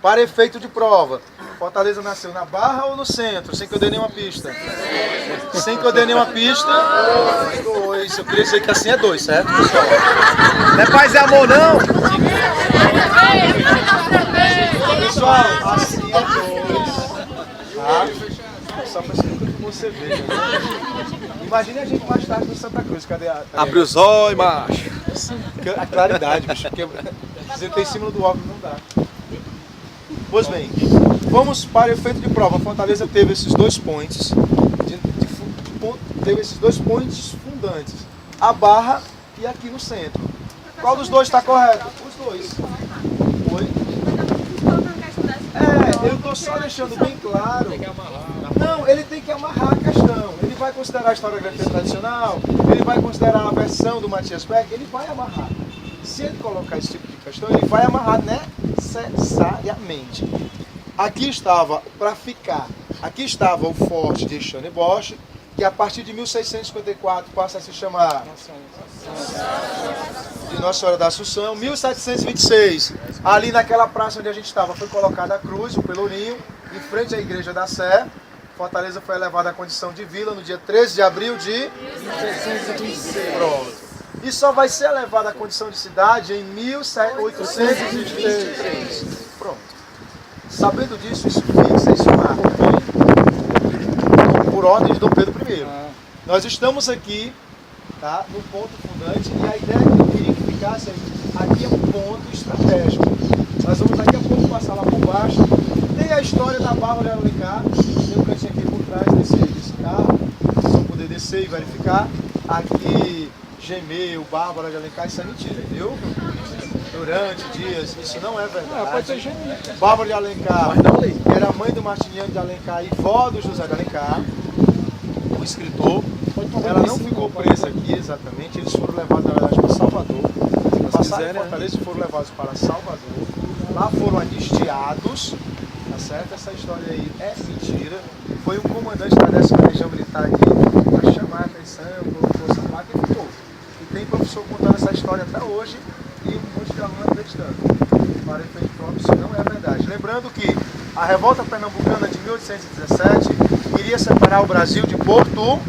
Para efeito de prova, Fortaleza nasceu na Barra ou no centro? Sem que eu dê nenhuma pista. Sem que eu dê nenhuma pista. 2. Eu queria dizer que assim é 2, certo, pessoal? Não é paz e amor, não? Pessoal, assim é 2. Tá? Só para você ver. Né? Imagine a gente mais tarde no Santa Cruz. Cadê a... Abre os olhos, macho. A claridade, bicho. Porque dizer em cima do óculos não dá. Pois bem, vamos para o efeito de prova. A Fortaleza teve esses 2 points, teve esses 2 points fundantes. A Barra e aqui no centro. Qual dos 2 está correto? Os 2. Oi? Eu estou só deixando bem claro. Não, ele tem que amarrar a questão. Ele vai considerar a historiografia tradicional, ele vai considerar a versão do Matias Beck, ele vai amarrar. Se ele colocar esse tipo de questão, ele vai amarrar necessariamente. Aqui estava, para ficar, aqui estava o forte de Ixane Bosch, que a partir de 1654 passa a se chamar de Nossa Senhora da Assunção. 1726, ali naquela praça onde a gente estava, foi colocada a cruz, o pelourinho, em frente à Igreja da Sé. Fortaleza foi elevada à condição de vila no dia 13 de abril de 1626. Pronto. E só vai ser elevada à condição de cidade em 1823. Pronto. Sabendo disso, isso fixa, isso marca. Por ordem de Dom Pedro I. Nós estamos aqui, tá, no ponto fundante, e a ideia que eu queria que ficasse aqui é um ponto estratégico. Nós vamos daqui a pouco passar lá por baixo. Tem a história da Bárbara de Alencar. Tem um cantinho aqui por trás desse carro. Vocês vão poder descer e verificar. Aqui, Gemeu, Bárbara de Alencar, isso é mentira, viu? Durante dias, isso não é verdade. Pode ser Gemeu. Bárbara de Alencar era mãe do Martiniano de Alencar e vó do José de Alencar, o escritor. Ela não ficou presa aqui exatamente, eles foram levados, na verdade, para Salvador. Passaram em Fortaleza e foram levados para Salvador. Lá foram anistiados, tá certo? Essa história aí é mentira. Foi um comandante da 10ª Região Militar aqui para chamar a atenção, colocou essa placa e ficou. E tem professor contando essa história até hoje e um monte de aluno acreditando. Para efeito próprio, isso não é verdade. Lembrando que a revolta pernambucana de 1817 iria separar o Brasil de Portugal,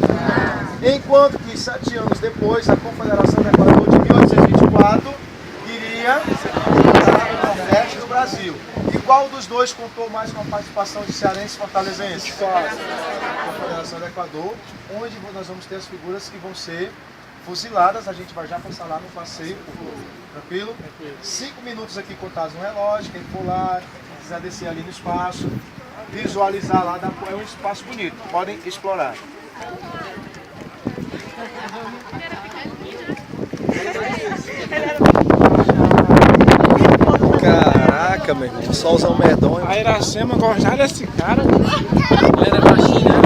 enquanto que 7 anos depois a Confederação do Equador de 1824 iria separar o Nordeste do Brasil. E qual dos dois contou mais com a participação de cearenses e fortalezenses? A Confederação do Equador, onde nós vamos ter as figuras que vão ser fuziladas. A gente vai já passar lá no passeio, tranquilo? 5 minutos aqui contados no relógio. Quem for lá, quiser descer ali no espaço, visualizar lá, é um espaço bonito, podem explorar. Caraca, meu irmão, solzão medonho. A Iracema gostava desse cara. Ele era baixinho, né?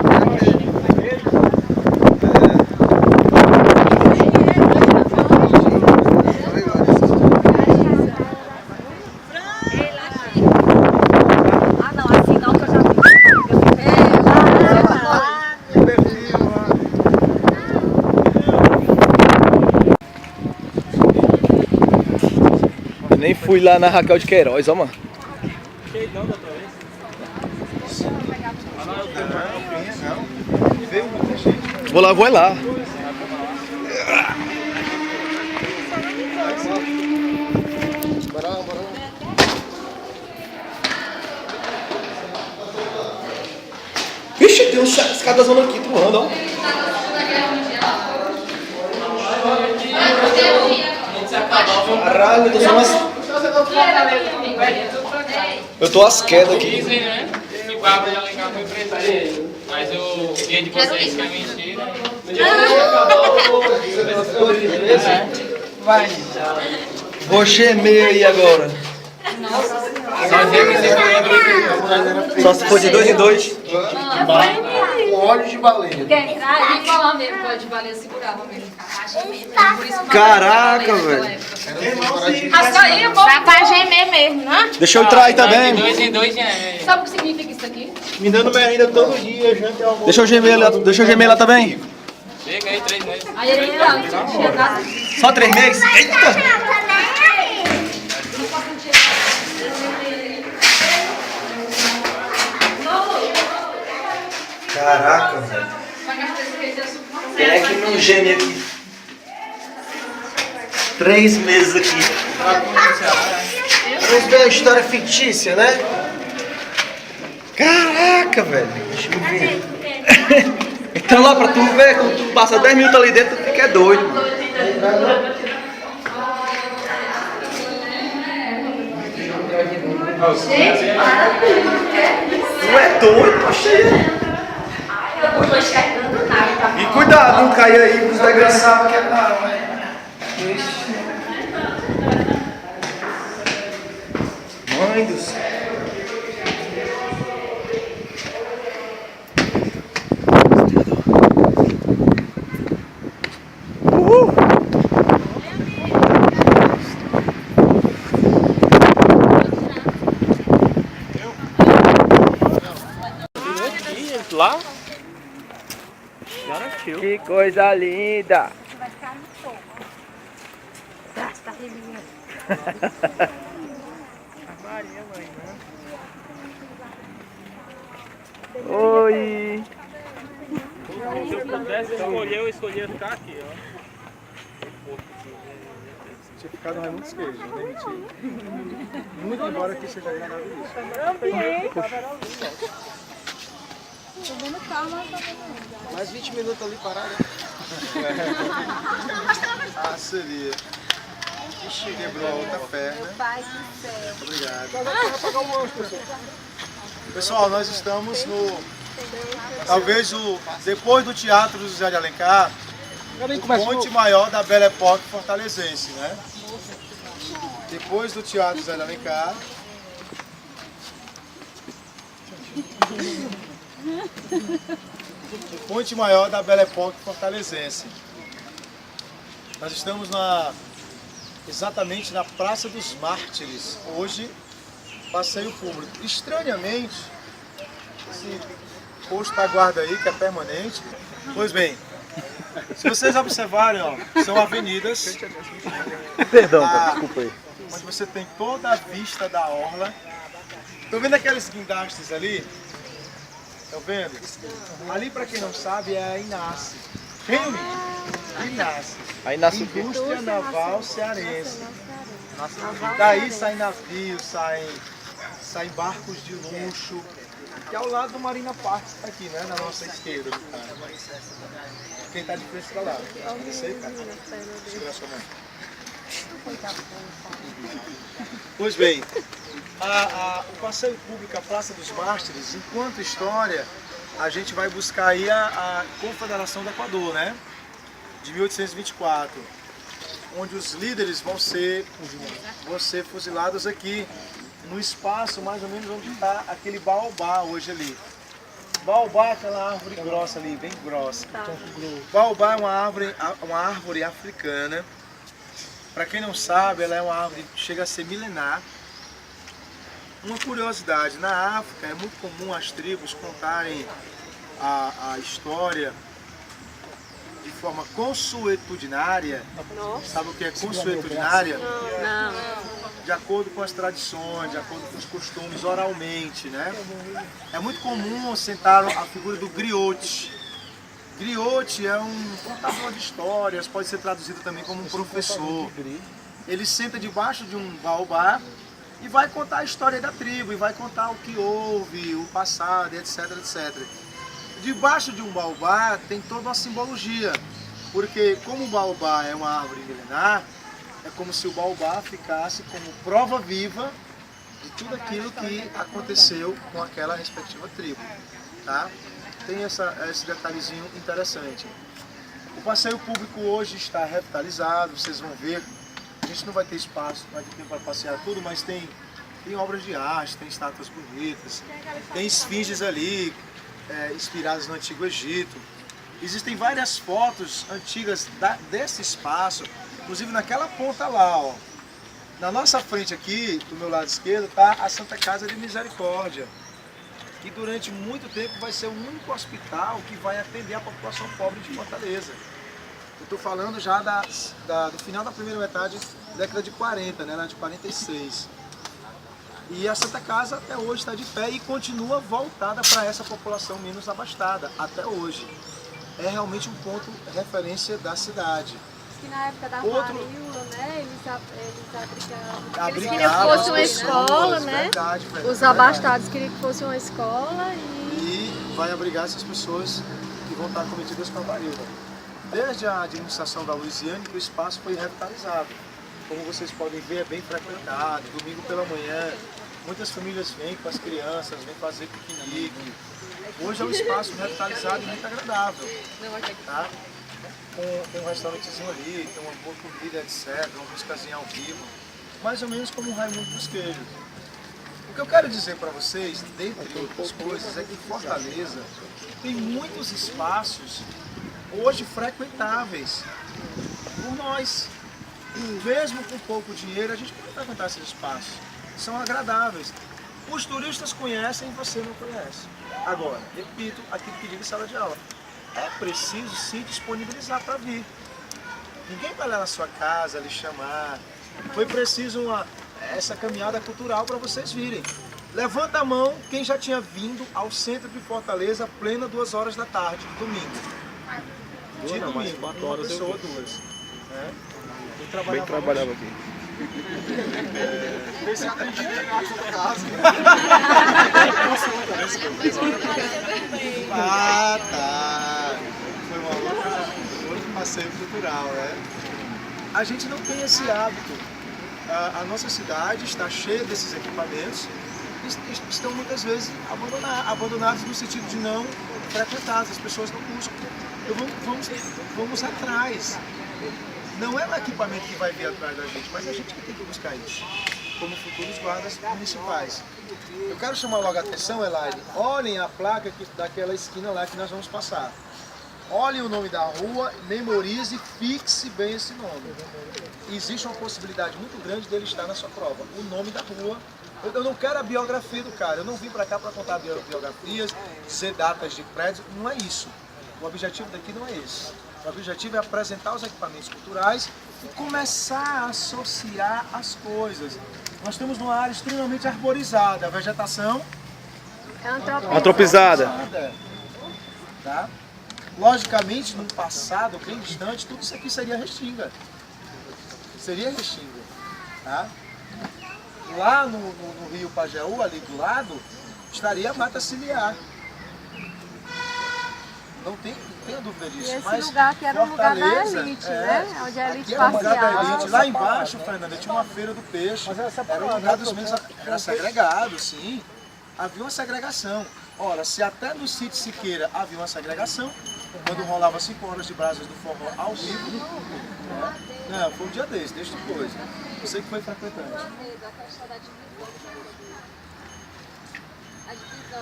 Nem fui lá na Raquel de Queiroz, ó, mano. Vou lá, vou lá. Vixe, tem um escadazão aqui, tu anda, ó. Caralho, eu tô só umas... Eu tô às quedas aqui. Dizem, né? Que Bárbara de Alencar foi presa aí. Mas o dia de vocês que é mentira. Vai. Vou gemer aí agora. Só dizer que você foi Só se for de 2 em 2. olhos de baleia. Quer entrar e falar mesmo que o olho de baleia segurava mesmo. Caraca, velho. Dá pra gemer mesmo, né? Deixa eu entrar aí também. De 2 em 2 já é. Sabe o que significa isso aqui? Me dando merenda todo dia, janta e almoço. Deixa eu gemer lá também. Chega aí, 3 meses. Aí ele entra, tinha nada. Só 3 meses? Eita! Caraca, velho. Quem é que não geme aqui? 3 meses aqui. Vamos ver a história fictícia, né? Caraca, velho. Deixa eu ver. Então lá pra tu ver, quando tu passa 10 minutos ali dentro, tu fica doido. Tu é doido, poxa. E cuidado, não cair aí pros desgraçados que é caro, né? Mãe do céu. Lá? Que coisa linda! Vai ficar no fogo. Tá terminando. Oi! Se eu pudesse escolher, eu escolhia ficar aqui, ó. Tinha ficado Raimundo Queijo, nem mentira. Muito embora que seja agradável isso. Mais 20 minutos ali parado. Ah, seria. Ixi, quebrou a outra perna. Obrigado. Pessoal, nós estamos no... Talvez depois do Teatro José de Alencar, o ponte maior da Belle Époque fortalezense, né? Depois do Teatro José de Alencar... O ponte maior da Belle Époque fortalezense. Nós estamos exatamente na Praça dos Mártires, hoje, passeio público. Estranhamente, esse posto da guarda aí, que é permanente, pois bem, se vocês observarem, ó, são avenidas. Perdão, cara, desculpa aí. Onde você tem toda a vista da orla. Estão vendo aqueles guindastes ali? Estão vendo? Ali, para quem não sabe, é a Inace. Quem é o Inace? A Inace o quê? Indústria Naval Cearense. Daí saem navios, saem barcos de luxo, que é ao lado do Marina Park, que está aqui, né? Na nossa esquerda. Quem está de frente para lá? Esse aí, cara. Segura a sua mão. Pois bem, o passeio público, a Praça dos Mártires, enquanto história, a gente vai buscar aí a Confederação do Equador, né? De 1824, onde os líderes vão ser fuzilados aqui, no espaço mais ou menos onde está aquele baobá hoje ali. Baobá é aquela árvore grossa ali, bem grossa. Baobá é uma árvore africana. Para quem não sabe, ela é uma árvore que chega a ser milenar. Uma curiosidade, na África é muito comum as tribos contarem a história de forma consuetudinária. Nossa. Sabe o que é consuetudinária? Não. De acordo com as tradições, de acordo com os costumes, oralmente, né? É muito comum sentar a figura do griote. Griote é um contador de histórias, pode ser traduzido também como um professor. Ele senta debaixo de um baobá e vai contar a história da tribo, e vai contar o que houve, o passado, etc, etc. Debaixo de um baobá tem toda uma simbologia, porque como o baobá é uma árvore milenar, é como se o baobá ficasse como prova viva de tudo aquilo que aconteceu com aquela respectiva tribo, tá? Tem esse detalhezinho interessante. O passeio público hoje está revitalizado, vocês vão ver. A gente não vai ter espaço, não vai ter tempo para passear tudo, mas tem obras de arte, tem estátuas bonitas, tem esfinges ali, inspiradas no Antigo Egito. Existem várias fotos antigas desse espaço, inclusive naquela ponta lá, ó. Na nossa frente aqui, do meu lado esquerdo, está a Santa Casa de Misericórdia, que durante muito tempo vai ser o único hospital que vai atender a população pobre de Fortaleza. Eu estou falando já do final da primeira metade da década de 40, né, de 46. E a Santa Casa até hoje está de pé e continua voltada para essa população menos abastada, até hoje. É realmente um ponto de referência da cidade. Que na época da varíola, né, eles abrigavam. Eles queriam que fosse uma escola, né? Verdade, Os abastados queriam que fosse uma escola e vai abrigar essas pessoas que vão estar cometidas com a varíola. Desde a administração da Luiziane, que o espaço foi revitalizado. Como vocês podem ver, é bem frequentado. Domingo pela manhã, muitas famílias vêm com as crianças, vêm fazer piquenique. Hoje é um espaço revitalizado e muito agradável. Tá? Com um restaurantezinho ali, tem uma boa comida, etc. Uma músicazinha ao vivo. Mais ou menos como o Raimundo dos Queijos. O que eu quero dizer para vocês, dentre outras coisas, é que Fortaleza tem muitos espaços hoje frequentáveis por nós. Mesmo com pouco dinheiro, a gente pode frequentar esses espaços. São agradáveis. Os turistas conhecem e você não conhece. Agora, repito aquilo que digo em sala de aula. É preciso se disponibilizar para vir. Ninguém vai lá na sua casa lhe chamar. Foi preciso essa caminhada cultural para vocês virem. Levanta a mão quem já tinha vindo ao centro de Fortaleza plena 2 horas da tarde, de domingo. De domingo, 4 horas eu vou. 2. Bem trabalhava aqui. Esse atendido na sua casa. Ah, tá. Foi um outro passeio cultural, né? A gente não tem esse hábito. A nossa cidade está cheia desses equipamentos e estão muitas vezes abandonados no sentido de não frequentados. As pessoas não buscam. Então vamos atrás. Não é o equipamento que vai vir atrás da gente, mas a gente que tem que buscar isso, como futuros guardas municipais. Eu quero chamar logo a atenção, Elaine, olhem a placa daquela esquina lá que nós vamos passar. Olhem o nome da rua, memorize, fixe bem esse nome. Existe uma possibilidade muito grande dele estar na sua prova, o nome da rua. Eu não quero a biografia do cara, eu não vim para cá para contar biografias, dizer datas de prédios, não é isso. O objetivo daqui não é esse. O objetivo é apresentar os equipamentos culturais e começar a associar as coisas. Nós temos uma área extremamente arborizada, a vegetação antropizada. Tá? Logicamente, num passado bem distante, tudo isso aqui seria restinga. Seria restinga. Tá? Lá no rio Pajeú, ali do lado, estaria a mata ciliar. Não tenho dúvida disso. E esse lugar que era um lugar da elite, né? Onde a elite passeava. Lá embaixo, Fernanda, tinha uma feira do peixe. Era um lugar dos menos. Era segregado, sim. Havia uma segregação. Ora, se até no sítio Siqueira havia uma segregação, quando rolava 5 horas de brasas do forró ao vivo, não, foi um dia desse, deixa depois. Você que foi frequentante.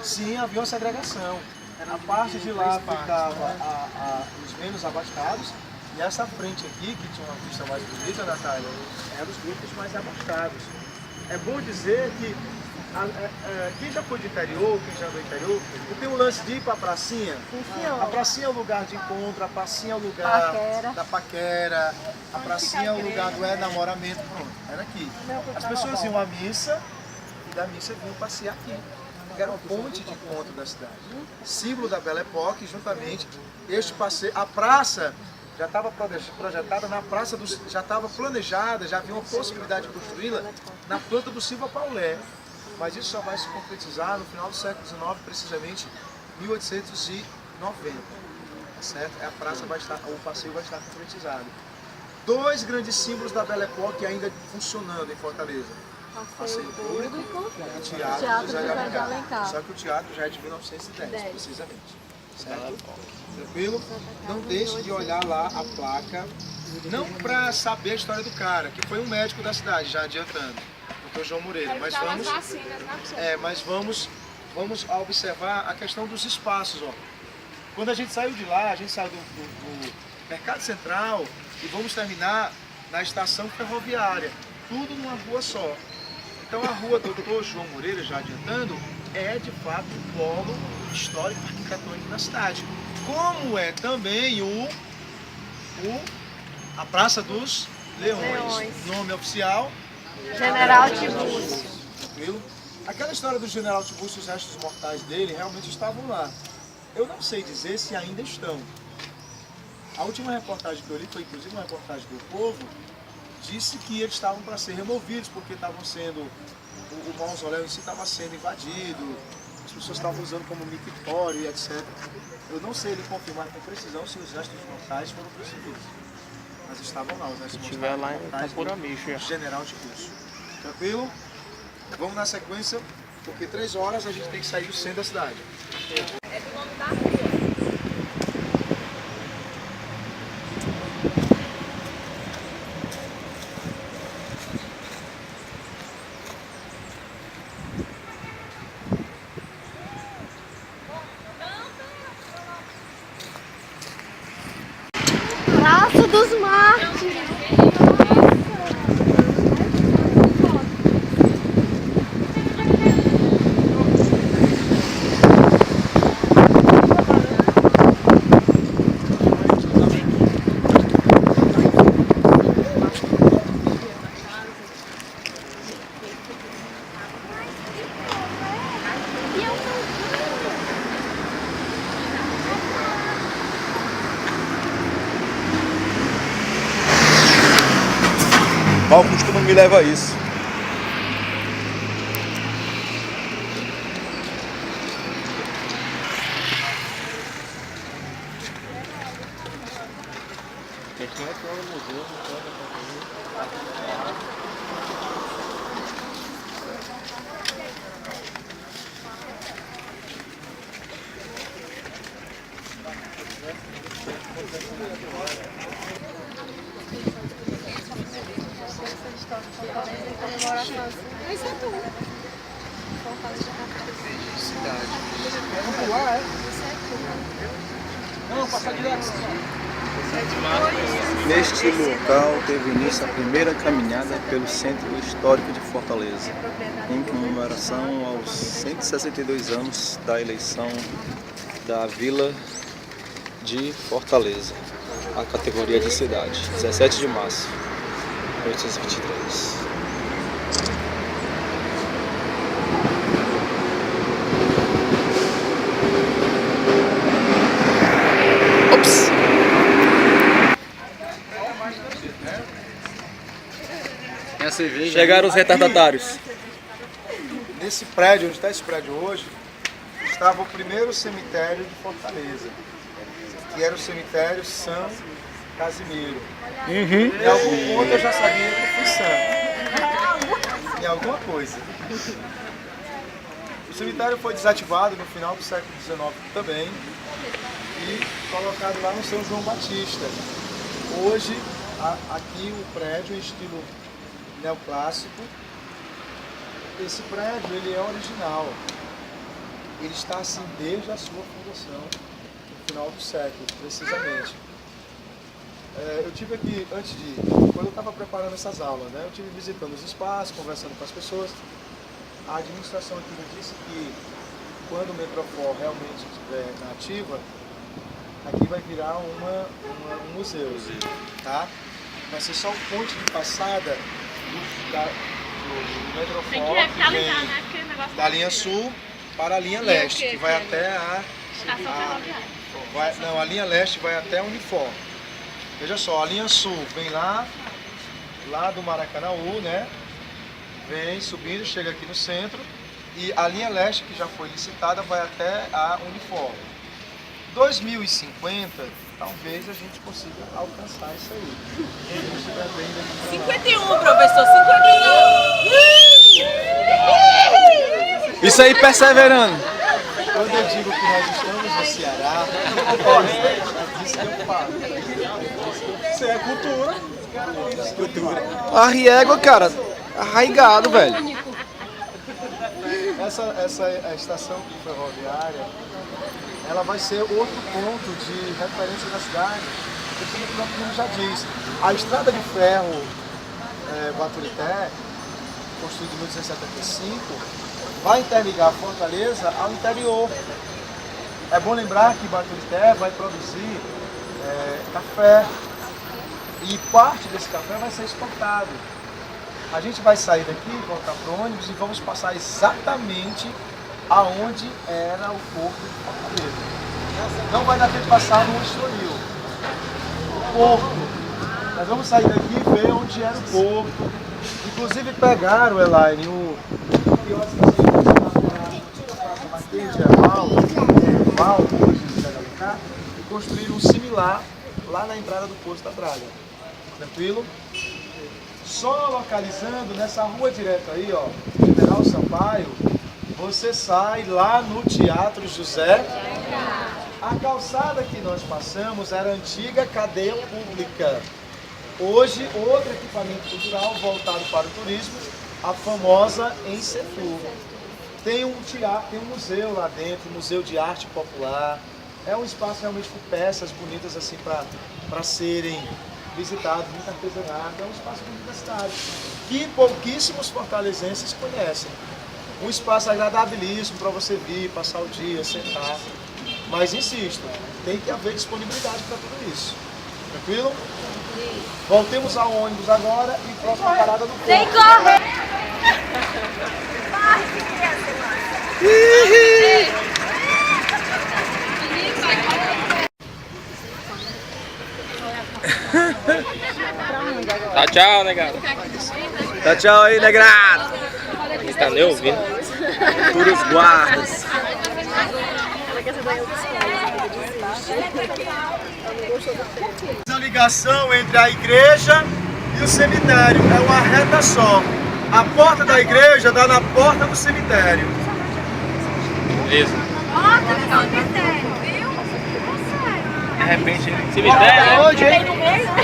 Sim, havia uma segregação. A parte de lá ficava os menos abastados e essa frente aqui, que tinha uma vista mais bonita, Natália, eram os grupos mais abastados. É bom dizer que quem já foi de interior, quem já é do interior, tem um lance de ir para a pracinha. A pracinha é o lugar de encontro, a pracinha é o lugar da paquera, a pracinha é o lugar do namoramento, pronto, era aqui. As pessoas iam à missa e da missa vinham passear aqui. Era um ponte de encontro da cidade. Símbolo da Belle Époque, juntamente, este passeio, a praça já estava projetada na praça, já estava planejada, já havia uma possibilidade de construí-la na planta do Silva Paulé. Mas isso só vai se concretizar no final do século XIX, precisamente 1890. Certo? A praça vai estar, o passeio vai estar concretizado. 2 grandes símbolos da Belle Époque ainda funcionando em Fortaleza. Passeio público e o Teatro José de Alencar. Só que o teatro já é de 1910, precisamente. Certo? Tranquilo? Não deixe de olhar lá a placa, não para saber a história do cara, que foi um médico da cidade, já adiantando, o Dr. João Moreira. Mas vamos vamos observar a questão dos espaços. Ó. Quando a gente saiu de lá, a gente saiu do Mercado Central e vamos terminar na estação ferroviária. Tudo numa rua só. Então a rua Doutor João Moreira, já adiantando, é de fato um polo histórico arquitetônico da cidade. Como é também a Praça dos Leões. Nome oficial? General Tibúrcio. Tranquilo? Aquela história do General Tibúrcio, os restos mortais dele realmente estavam lá. Eu não sei dizer se ainda estão. A última reportagem que eu li foi inclusive uma reportagem do Povo, disse que eles estavam para ser removidos porque estavam sendo, o mausoléu em si estava sendo invadido, as pessoas estavam usando como mictório e etc. Eu não sei ele confirmar com precisão se os restos mortais foram percebidos, mas estavam lá os restos mortais. Se tiver lá, tá por amigo, General Tibúrcio. Tranquilo? Vamos na sequência, porque 3 horas a gente tem que sair do centro da cidade. É do nome da rua. Praça dos Mártires. Mal costume me leva a isso. Isso é tudo. Vamos pular, é? Não, passar direto. Neste local teve início a primeira caminhada pelo Centro Histórico de Fortaleza, em comemoração aos 162 anos da eleição da Vila de Fortaleza, a categoria de cidade, 17 de março de 1823. Chegaram os retardatários. Nesse prédio, onde está esse prédio hoje, estava o primeiro cemitério de Fortaleza, que era o cemitério São Casimiro. Em algum ponto eu já sabia que fui santo. Em alguma coisa. O cemitério foi desativado no final do século XIX também e colocado lá no São João Batista. Hoje, aqui o prédio em estilo neoclássico. Esse prédio ele é original. Ele está assim desde a sua fundação, no final do século, precisamente. Eu tive aqui, quando eu estava preparando essas aulas, né, eu tive visitando os espaços, conversando com as pessoas. A administração aqui me disse que quando o Metrofor realmente estiver na ativa, aqui vai virar um museu, tá? Vai ser só o ponte de passada do Metrofor, Tem que revitalizar, né? Porque o negócio da linha sul para a linha leste, que vai até a linha leste vai até a Unifor. Veja só, a linha sul vem lá do Maracanaú, né? Vem subindo, chega aqui no centro, e a linha leste, que já foi licitada, vai até a Unifor. 2050, talvez a gente consiga alcançar isso aí. 51, professor, 51! Isso aí, perseverando. Quando eu digo que nós estamos no Ceará, é disso que eu falo. Isso é cultura. A riégua, cara, arraigado, velho. essa estação ferroviária, ela vai ser outro ponto de referência da cidade, porque como o próprio nome já diz, a estrada de ferro Baturité, construída em 1875, vai interligar Fortaleza ao interior. É bom lembrar que Baturité vai produzir café e parte desse café vai ser exportado. A gente vai sair daqui, voltar para o ônibus e vamos passar exatamente aonde era o porto de Fortaleza. Não vai dar tempo de passar no Estoril. O porto. Nós vamos sair daqui e ver onde era o porto. Inclusive pegaram, Elaine, o e construíram um similar lá na entrada do Poço da Draga. Tranquilo? Só localizando nessa rua direta aí, ó, General Sampaio, você sai lá no Teatro José. A calçada que nós passamos era a antiga cadeia pública. Hoje, outro equipamento cultural voltado para o turismo, a famosa Encetur. Tem um teatro, tem um museu lá dentro, Museu de Arte Popular. É um espaço realmente com peças bonitas assim para serem visitados, muito artesanato. É um espaço bonito da cidade, que pouquíssimos fortalezenses conhecem. Um espaço agradabilíssimo para você vir, passar o dia, sentar. Mas insisto, tem que haver disponibilidade para tudo isso. Tranquilo? Voltemos ao ônibus agora e próxima parada do povo. Tem que correr! Tá, tchau, negado. Tá tchau aí, negrado. Você tá nem ouvindo. Puros guardas. A ligação entre a igreja e o cemitério é uma reta só. A porta da igreja dá na porta do cemitério. Beleza. Porta do cemitério, viu? De repente, cemitério, Onde, hein?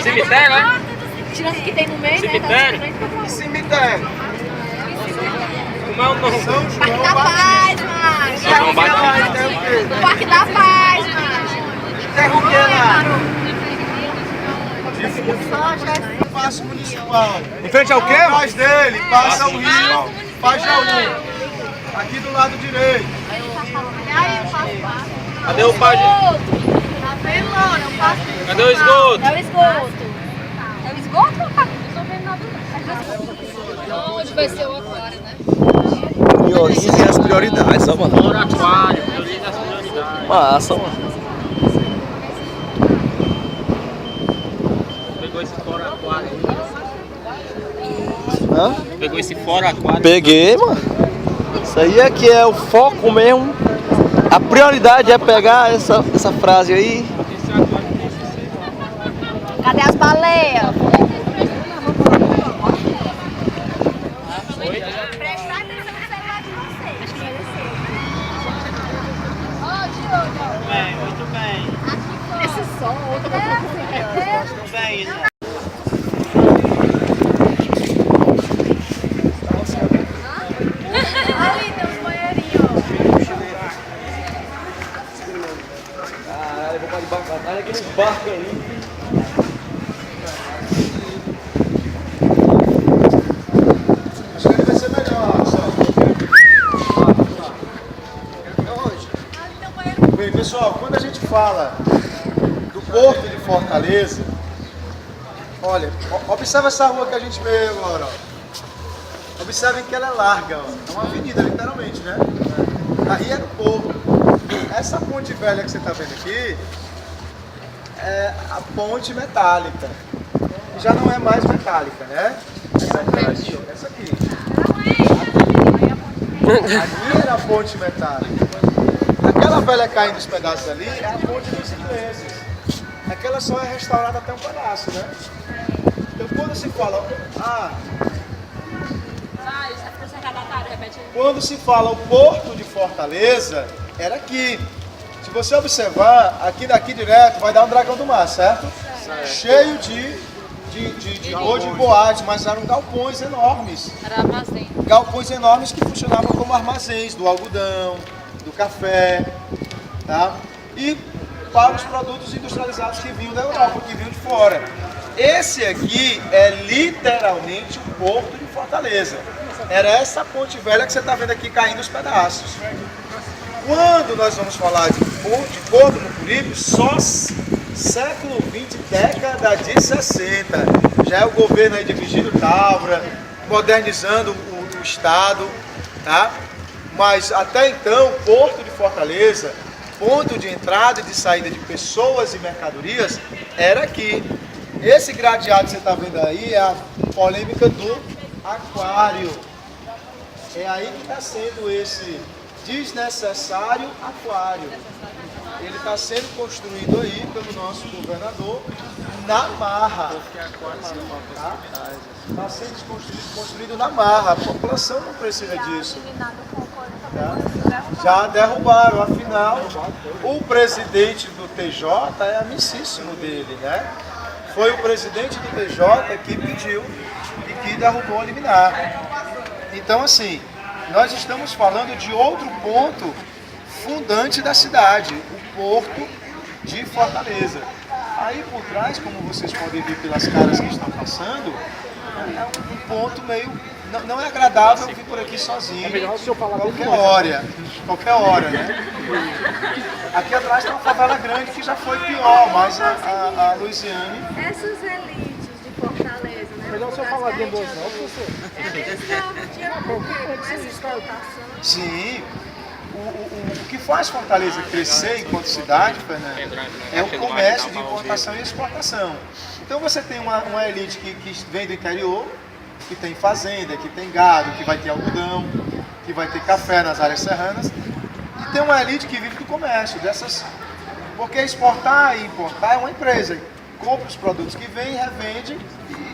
Cemitério, né? Tirando o que tem no meio, Cemitério. né? Cemitério. Como é o nome? São Parque João da Batista. Paz, São João Batista. mano. Parque da Paz, mano. Terra o que lá? Passo municipal. Em frente ao quê? Atrás dele passa o rio Pajaú. Aqui do lado direito. Cadê o pai? Tá vendo, mano? Eu passo. Cadê o esgoto? É o esgoto. É o esgoto, papai? Eu tô vendo nada. Onde vai ser o aquário, né? Priorizem as prioridades, ó, mano. Fora aquário, prioriza as prioridades. Massa, mano. Pegou esse fora aquário. Hã? Pegou esse fora aquário. Peguei, mano. Isso aí é que é o foco mesmo. A prioridade é pegar essa frase aí. Cadê as baleias? Prestar atenção no celular de vocês. Acho que vai descer. Ó, Diogo. Bem, muito bem. Esse som, outro Muito bem, né? Ali tem uns banheirinhos. Caralho, eu vou para debaixo. Olha aqueles barcos aí. Acho que ele vai ser melhor, só. Bem, pessoal, quando a gente fala do Porto de Fortaleza, olha, observa essa rua que a gente veio agora, ó. Observem que ela é larga, ó. É uma avenida, literalmente, né? Aí é do Porto. Essa ponte velha que você está vendo aqui é a ponte metálica. Já não é mais metálica, né? Essa aqui. Ali era a ponte metálica. Aquela velha caindo dos pedaços ali é a ponte dos ingleses. Aquela só é restaurada até um pedaço, né? Então quando se fala... Quando se fala o Porto de Fortaleza, era aqui. Se você observar, aqui daqui direto vai dar um dragão do mar, certo? Cheio de ou de boates, mas eram galpões enormes. Era armazém. Galpões enormes que funcionavam como armazéns do algodão, do café, tá? E para os produtos industrializados que vinham da Europa, que vinham de fora. Esse aqui é literalmente o porto de Fortaleza. Era essa ponte velha que você está vendo aqui caindo os pedaços. Quando nós vamos falar de Porto Mucuripe, só século XX, década de 60. Já é o governo aí de Virgílio Távora, modernizando o estado, tá? Mas até então, Porto de Fortaleza, ponto de entrada e de saída de pessoas e mercadorias, era aqui. Esse gradeado que você está vendo aí é a polêmica do aquário. É aí que está sendo esse desnecessário aquário. Ele está sendo construído aí pelo nosso governador na marra. Está sendo construído na marra. A população não precisa disso. Tá? Já derrubaram, afinal, o presidente do TJ é amicíssimo dele, né? Foi o presidente do TJ que pediu e que derrubou a liminar. Então, assim, nós estamos falando de outro ponto fundante da cidade, o Porto de Fortaleza. Aí por trás, como vocês podem ver pelas caras que estão passando, é um ponto meio... Não é agradável vir por aqui sozinho, qualquer hora, né? Aqui atrás tem uma favela grande que já foi pior, mas a Luiziane... Essas elites de Fortaleza, né? Melhor o senhor falar de duas não, professor. Sim. O que faz Fortaleza crescer enquanto cidade, Fernando, é o comércio de importação e exportação. Então você tem uma elite que vem do interior, que tem fazenda, que tem gado, que vai ter algodão, que vai ter café nas áreas serranas, e tem uma elite que vive do comércio, porque exportar e importar é uma empresa, compra os produtos que vem e revende,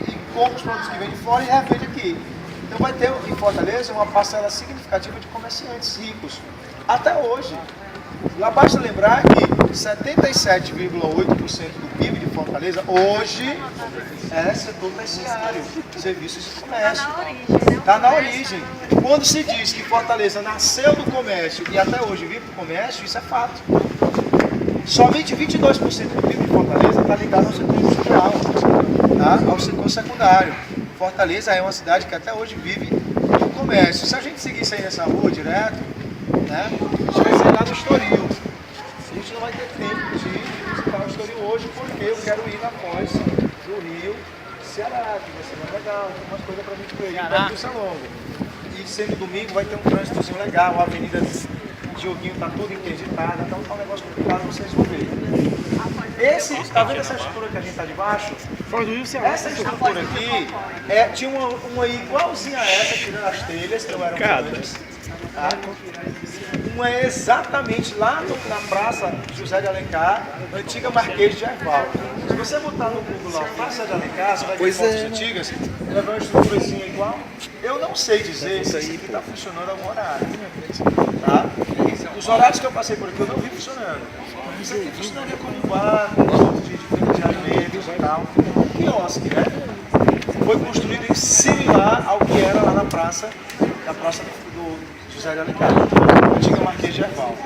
e compra os produtos que vem de fora e revende aqui. Então vai ter em Fortaleza uma parcela significativa de comerciantes ricos, até hoje. Lá basta lembrar que 77,8% do PIB de Fortaleza hoje é setor terciário, serviços e comércio. Está na origem. Quando se diz que Fortaleza nasceu do comércio e até hoje vive do comércio, isso é fato. Somente 22% do PIB de Fortaleza está ligado ao setor industrial, tá? Ao setor secundário. Fortaleza é uma cidade que até hoje vive do comércio. Se a gente seguisse aí nessa rua direto, né, a gente vai sair lá do Estoril. A gente não vai ter tempo de visitar o Estoril hoje porque eu quero ir na Foz do Rio, Ceará, que vai ser mais legal, tem umas coisas pra gente ver aí, o percurso é longo. E sendo domingo vai ter um trânsitozinho legal, a Avenida Dioguinho tá toda interditada, então tá um negócio complicado, vocês vão ver. Tá vendo essa estrutura que a gente tá debaixo? Essa estrutura aqui tinha uma igualzinha a essa, tirando as telhas, que não eram grandes. Tá? Uma é exatamente lá na Praça José de Alencar, antiga Marquês de Herval. Se você botar no Google lá, Praça de Alencar, você vai ver fotos antigas, vai ver uma estruturazinha igual. Eu não sei dizer se isso aqui está funcionando a algum horário. Tá? Os horários que eu passei por aqui eu não vi funcionando. Isso aqui funcionaria como um bar, com um de alimentos e tal. Um quiosque, né? Foi construído similar ao que era lá na praça do José de Alencar, antiga Marquês de Herval.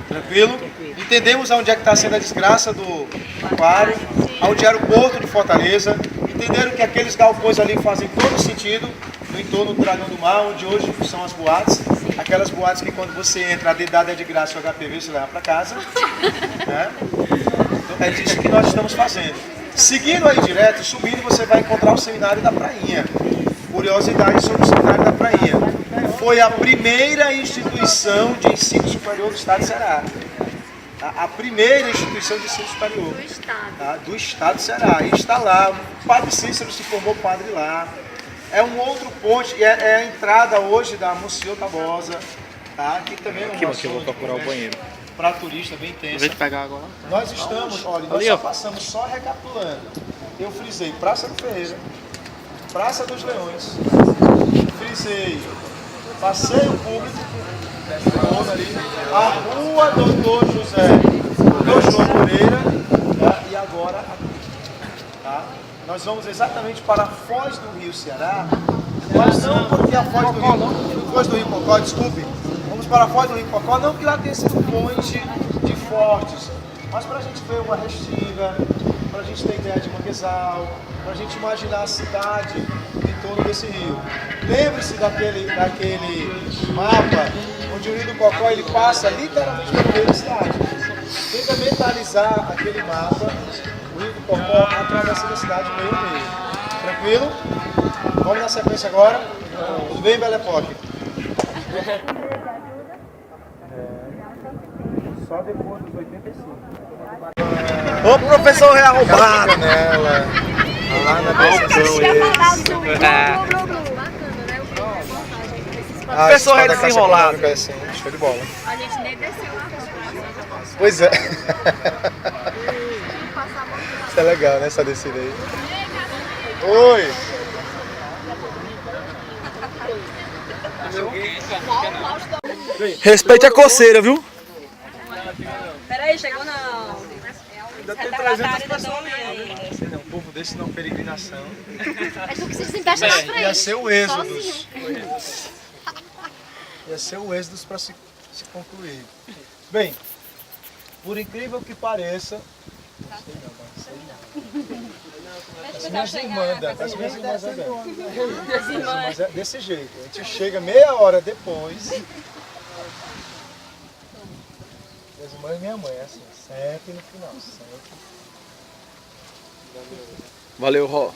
Tranquilo? Entendemos onde é que está sendo a desgraça do aquário, onde era o porto de Fortaleza. Entenderam que aqueles galpões ali fazem todo sentido no entorno do Dragão do Mar, onde hoje são as boates. Aquelas boates que quando você entra, a dedada é de graça, o HPV você leva para casa. Né? Então, é disso que nós estamos fazendo. Seguindo aí direto, subindo, você vai encontrar o Seminário da Prainha. Curiosidade sobre o Seminário da Prainha. Foi a primeira instituição de ensino superior do Estado de Ceará. A primeira instituição de ensino superior do Estado de Ceará. E está lá, o Padre Cícero se formou padre lá. É um outro ponte, é a entrada hoje da Monsenhor Tabosa, tá? Que também é uma eu vou procurar o banheiro. Para turista bem intensa. Vou te pegar agora. Nós estamos, olha, nós só passamos só recapitulando. Eu frisei Praça do Ferreira, Praça dos Leões, frisei Passeio Público, ali, a Rua Doutor José Moreira, tá? E agora aqui, tá? nós vamos exatamente para a foz do rio Ceará, mas não porque a foz do rio Cocó, desculpe, vamos para a foz do rio Cocó, não que lá tenha sido fonte de fortes, mas para a gente ver uma restinga, para a gente ter ideia de manguezal, para a gente imaginar a cidade em torno desse rio. Lembre-se daquele mapa onde o rio do Cocó ele passa literalmente pelo meio da cidade. Tenta mentalizar aquele mapa, o rio do Cocó atravessando a cidade meio a meio. Tranquilo? Vamos na sequência agora. Tudo bem, Bela Époque? Só depois dos 85. Ô professor rearrombado! Nela, lá na Professor é desenrolado. Show de bola. A gente nem desceu lá. Pois é. Isso é legal, né? Essa descida aí. Oi! Respeite a coceira, viu? Peraí, chegou não. Ainda tem 300 pessoas ali. Um povo desse não, peregrinação. Mas tu que se desempeça na frente. Ia ser o êxodo. Sozinho. Ia ser o êxodo para se concluir. Bem, por incrível que pareça, as minhas irmãs andando. Mas é desse jeito. A gente chega meia hora depois. Minhas irmãs e minha mãe, é assim, sempre no final. Sempre. Valeu, Ró.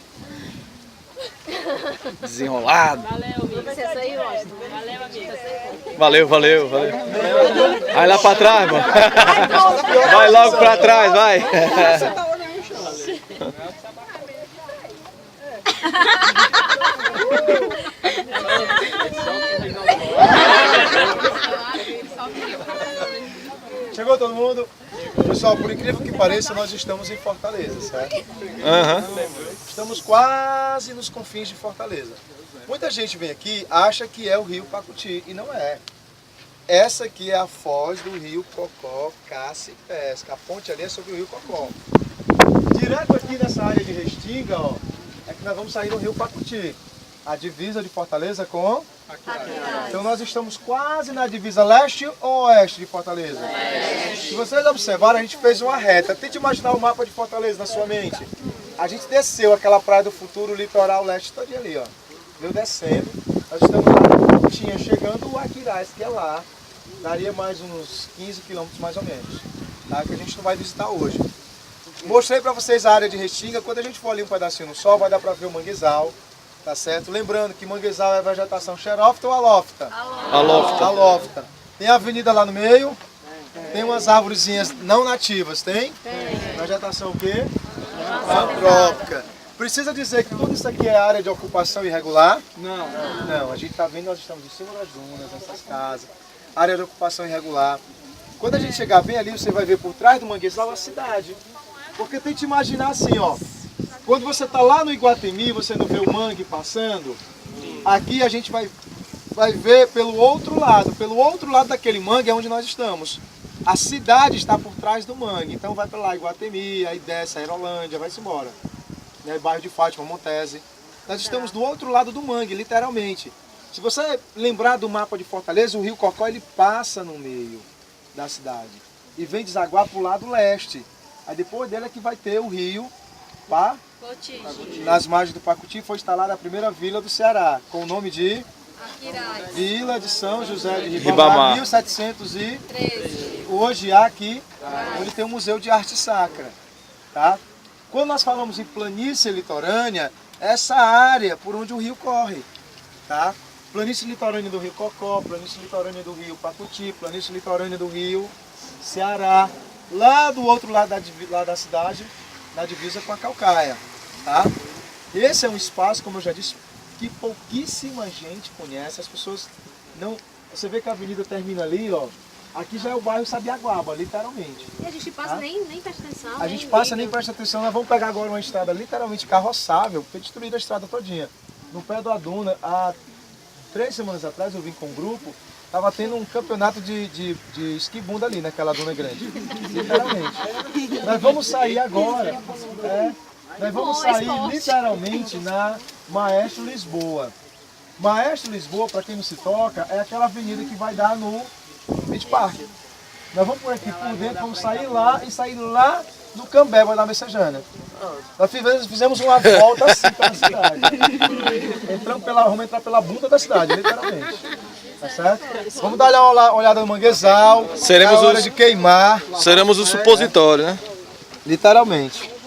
Desenrolado. Valeu, amigo. Você saiu, Austin. Valeu, amigo. Valeu. Vai lá pra trás, mano. Vai logo pra trás, vai. Chegou todo mundo? Pessoal, por incrível que pareça, nós estamos em Fortaleza, certo? Estamos quase nos confins de Fortaleza. Muita gente vem aqui acha que é o rio Pacuti, e não é. Essa aqui é a foz do rio Cocó, Caça e Pesca. A ponte ali é sobre o rio Cocó. Direto aqui nessa área de Restinga, ó, é que nós vamos sair no rio Pacuti. A divisa de Fortaleza com... Então nós estamos quase na divisa leste ou oeste de Fortaleza? Se vocês observarem, a gente fez uma reta. Tente imaginar o mapa de Fortaleza na sua mente. A gente desceu aquela praia do futuro, o litoral leste todo ali, ó. Veio descendo. Nós estamos lá na pontinha, chegando o Aquiraz, que é lá. Daria mais uns 15 quilômetros mais ou menos. Tá? Que a gente não vai visitar hoje. Mostrei para vocês a área de Restinga. Quando a gente for ali um pedacinho no sol, vai dar para ver o manguezal. Tá certo? Lembrando que manguezal é vegetação xerófita ou alófita? Alófita. Tem a avenida lá no meio. Tem umas árvorezinhas não nativas, tem? Tem. Vegetação o quê? Antrópica. Precisa dizer que tudo isso aqui é área de ocupação irregular? Não, a gente está vendo, nós estamos em cima das dunas, nessas casas. Área de ocupação irregular. Quando a gente chegar bem ali, você vai ver por trás do manguezal a cidade. Porque tente imaginar assim, ó. Quando você está lá no Iguatemi, você não vê o mangue passando. Aqui a gente vai ver pelo outro lado daquele mangue é onde nós estamos. A cidade está por trás do mangue, então vai para lá, Iguatemi, aí desce, Aerolândia, vai-se embora. Né, bairro de Fátima, Montese. Nós estamos do outro lado do mangue, literalmente. Se você lembrar do mapa de Fortaleza, o rio Cocó ele passa no meio da cidade e vem desaguar para o lado leste. Aí depois dele é que vai ter o rio Pacuti. Nas margens do Pacuti foi instalada a primeira vila do Ceará, com o nome de Vila de São José de Ribamar, 1713. Hoje há aqui, onde tem um museu de arte sacra. Tá? Quando nós falamos em planície litorânea, essa área por onde o rio corre. Tá? Planície litorânea do rio Cocó, planície litorânea do rio Pacuti, planície litorânea do rio Ceará. Lá do outro lado da cidade, na divisa com a Caucaia. Tá? Esse é um espaço, como eu já disse, que pouquíssima gente conhece. As pessoas não... Você vê que a avenida termina ali, ó. Aqui já é o bairro Sabiaguaba, literalmente. E a gente passa, tá? nem presta atenção. A gente passa nem presta atenção. Nós vamos pegar agora uma estrada literalmente carroçável, porque destruíram a estrada todinha. No pé do Aduna, há 3 semanas atrás eu vim com um grupo, estava tendo um campeonato de esquibunda ali naquela Aduna grande. Literalmente. Nós vamos sair agora. Nós vamos bom, é sair esporte. literalmente na Maestro Lisboa. Maestro Lisboa, para quem não se toca, é aquela avenida que vai dar no Beach Park. Nós vamos por aqui por dentro, vamos sair lá e sair lá no Cambeba da Messejana. Nós fizemos uma volta assim pela cidade. Vamos entrar pela bunda da cidade, literalmente. Tá certo? Vamos dar uma olhada no manguezal. Seremos é hora de queimar. Seremos o supositório, né? Literalmente.